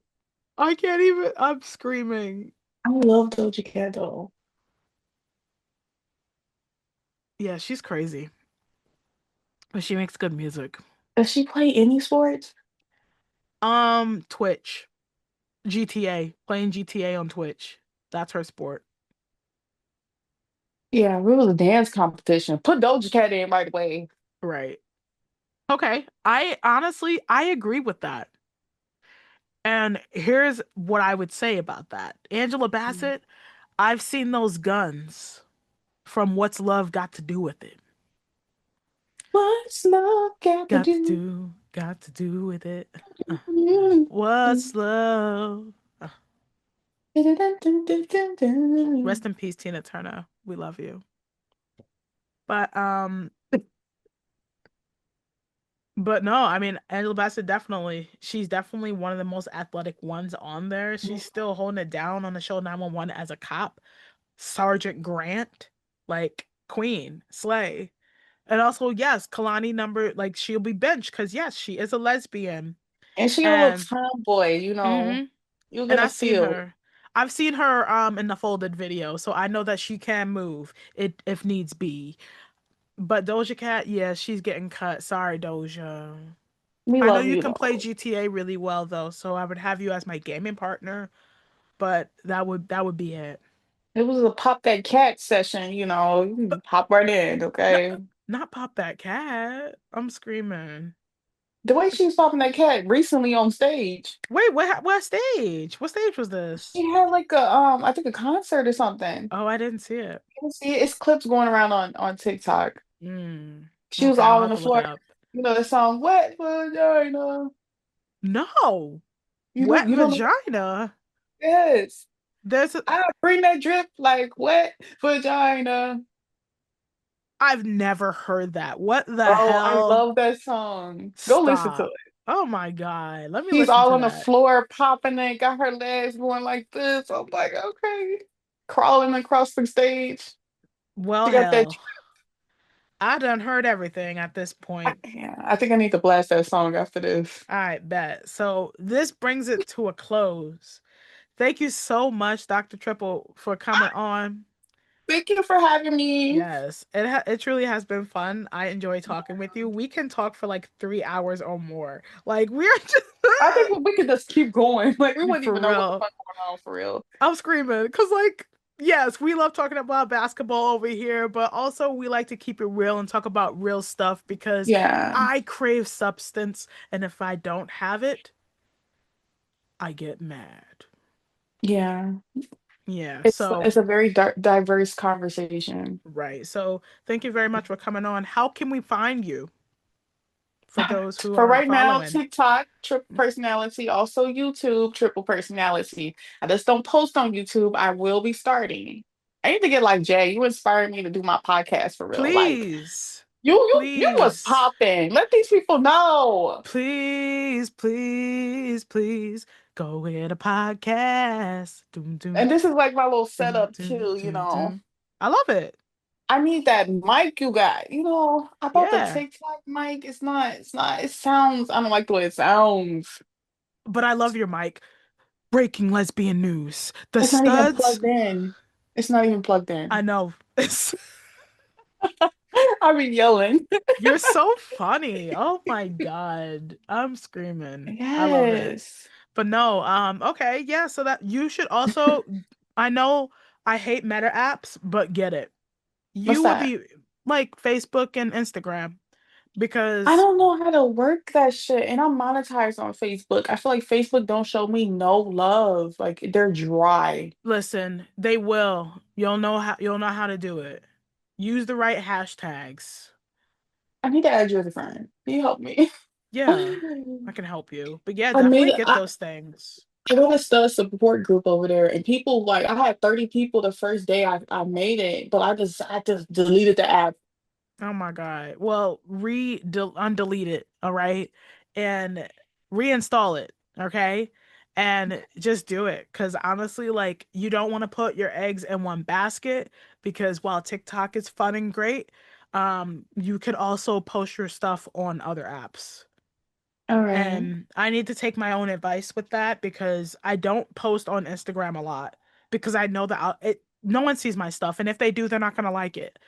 I can't even. I'm screaming. I love Doja Cat though. Yeah, she's crazy, but she makes good music. Does she play any sports? Twitch, GTA, playing GTA on Twitch. That's her sport. Yeah, it was a dance competition. Put Doja Cat in right away. Right. Okay. I agree with that. And here's what I would say about that. Angela Mm. Bassett, I've seen those guns from What's Love Got to Do with It. What's love got to do? Got to do with it. Uh, Mm. What's love? Rest in peace, Tina Turner. We love you. But but no, I mean Angela Bassett she's definitely one of the most athletic ones on there. She's still holding it down on the show 911 as a cop. Sergeant Grant, like Queen, Slay. And also, yes, Kalani number like she'll be benched because yes, she is a lesbian. And she a little And tomboy, you know. hmm You'll and get a I've seen feel. her. I've seen her in the folded video, so I know that she can move it if needs be. But Doja Cat, yeah, she's getting cut. Sorry, Doja. We I know love you you can play though. GTA really well though, so I would have you as my gaming partner, but that would be it. It was a pop that cat session, you know. You can hop right in, Not okay? not pop that cat. I'm screaming. The way she was popping that cat recently on stage. Wait, what stage? What stage was this? She had like I think a concert or something. Oh, I didn't see it. You can see it. It's clips going around on TikTok. Hmm. She was Okay, I'm all on about the to look it floor. up. You know the song "Wet Vagina." No. You Wet don't know? vagina. Yes. There's a, I bring that drip like wet vagina. I've never heard that. What the Oh, I hell? love that song. Go listen to Stop. it. Oh my God. Let me She's listen all to on the that. floor popping it, got her legs going like this. I'm like, okay. Crawling across the stage. Well, She got that. hell. I done heard everything at this point. Yeah, I think I need to blast that song after this. All right, bet. So this brings it to a close. Thank you so much, Dr. Triple, for coming on. Thank you for having me. Yes, it truly has been fun. I enjoy talking with you. We can talk for like 3 hours or more. Like we're just I think we could just keep going. Like we wouldn't for even know what the real. fuck going on for real. I'm screaming because like yes, we love talking about basketball over here, but also we like to keep it real and talk about real stuff because Yeah. I crave substance, and if I don't have it, I get mad. Yeah. Yeah, It's so a very diverse conversation. right. So thank you very much for coming on. How can we find you for those who For aren't right now, following? TikTok, triple personality, also YouTube, triple personality. I just don't post on YouTube. I will be starting. I need to get like Jay. You inspired me to do my podcast for real. Like Please, you was please, popping. Let these people know. please, please, please go with a podcast. Doom, doom, And this is like my little doom, setup doom, too, doom, doom. I love it. I need that mic you got. I bought the Yeah, TikTok mic. It sounds, I don't like the way it sounds. but I love your mic. Breaking lesbian news. The It's not even studs. plugged in. It's not even plugged I in. know. It's, I be yelling. you're so funny. Oh my God. I'm screaming. I love it. Yes. But no, okay, yeah, so that you should also I know I hate meta apps, but get it. What's You would that? be like Facebook and Instagram I because don't know how to work that shit. And I'm monetized on Facebook. I feel like Facebook don't show me no love. Like they're dry. listen, they will. You'll know how to do it. Use the right hashtags. I need to add you as a friend. Can you help me? Yeah, I can help you. But yeah, I made definitely get I, those things. I got a stud support group over there, and people like I had 30 people the first day I made it, but I just deleted the app. Oh my God. Well, undelete it, all right? And reinstall it, okay? And just do it. Because honestly, like, you don't want to put your eggs in one basket because while TikTok is fun and great, you could also post your stuff on other apps. All right. And I need to take my own advice with that because I don't post on Instagram a lot because I know that no one sees my stuff. And if they do, they're not going to like it.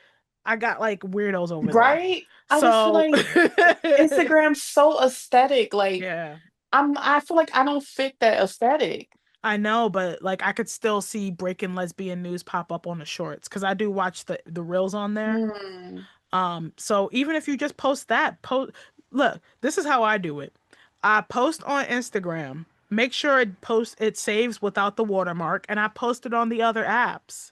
I got like weirdos over there. Right? I just feel So, like Instagram's so aesthetic. Like yeah, I feel like I don't fit that aesthetic. I know, but like I could still see breaking lesbian news pop up on the shorts because I do watch the reels on there. Hmm. So even if you just post that, look, this is how I do it. I post on Instagram, make sure it saves without the watermark, and I post it on the other apps.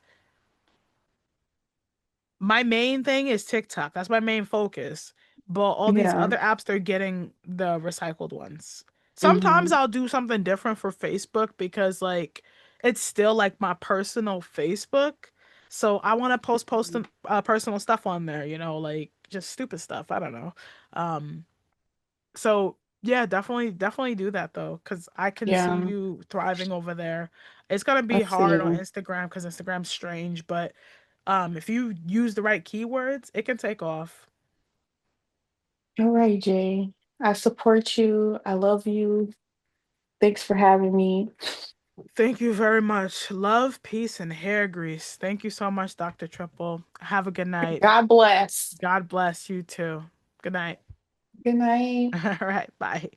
My main thing is TikTok. That's my main focus. But all these Yeah. other apps, they're getting the recycled ones. Sometimes Hmm. I'll do something different for Facebook because like it's still like my personal Facebook. So I want to post personal stuff on there, like just stupid stuff. I don't know. Um, so yeah, definitely do that though, because I can see Yeah. you thriving over there. It's gonna be Let's hard on see. Instagram because Instagram's strange, but if you use the right keywords, it can take off. All right, Jay. I support you. I love you. Thanks for having me. Thank you very much. Love, peace, and hair grease. Thank you so much, Dr. Triple. Have a good night. God bless. God bless you too. Good night. Good night. All right, bye.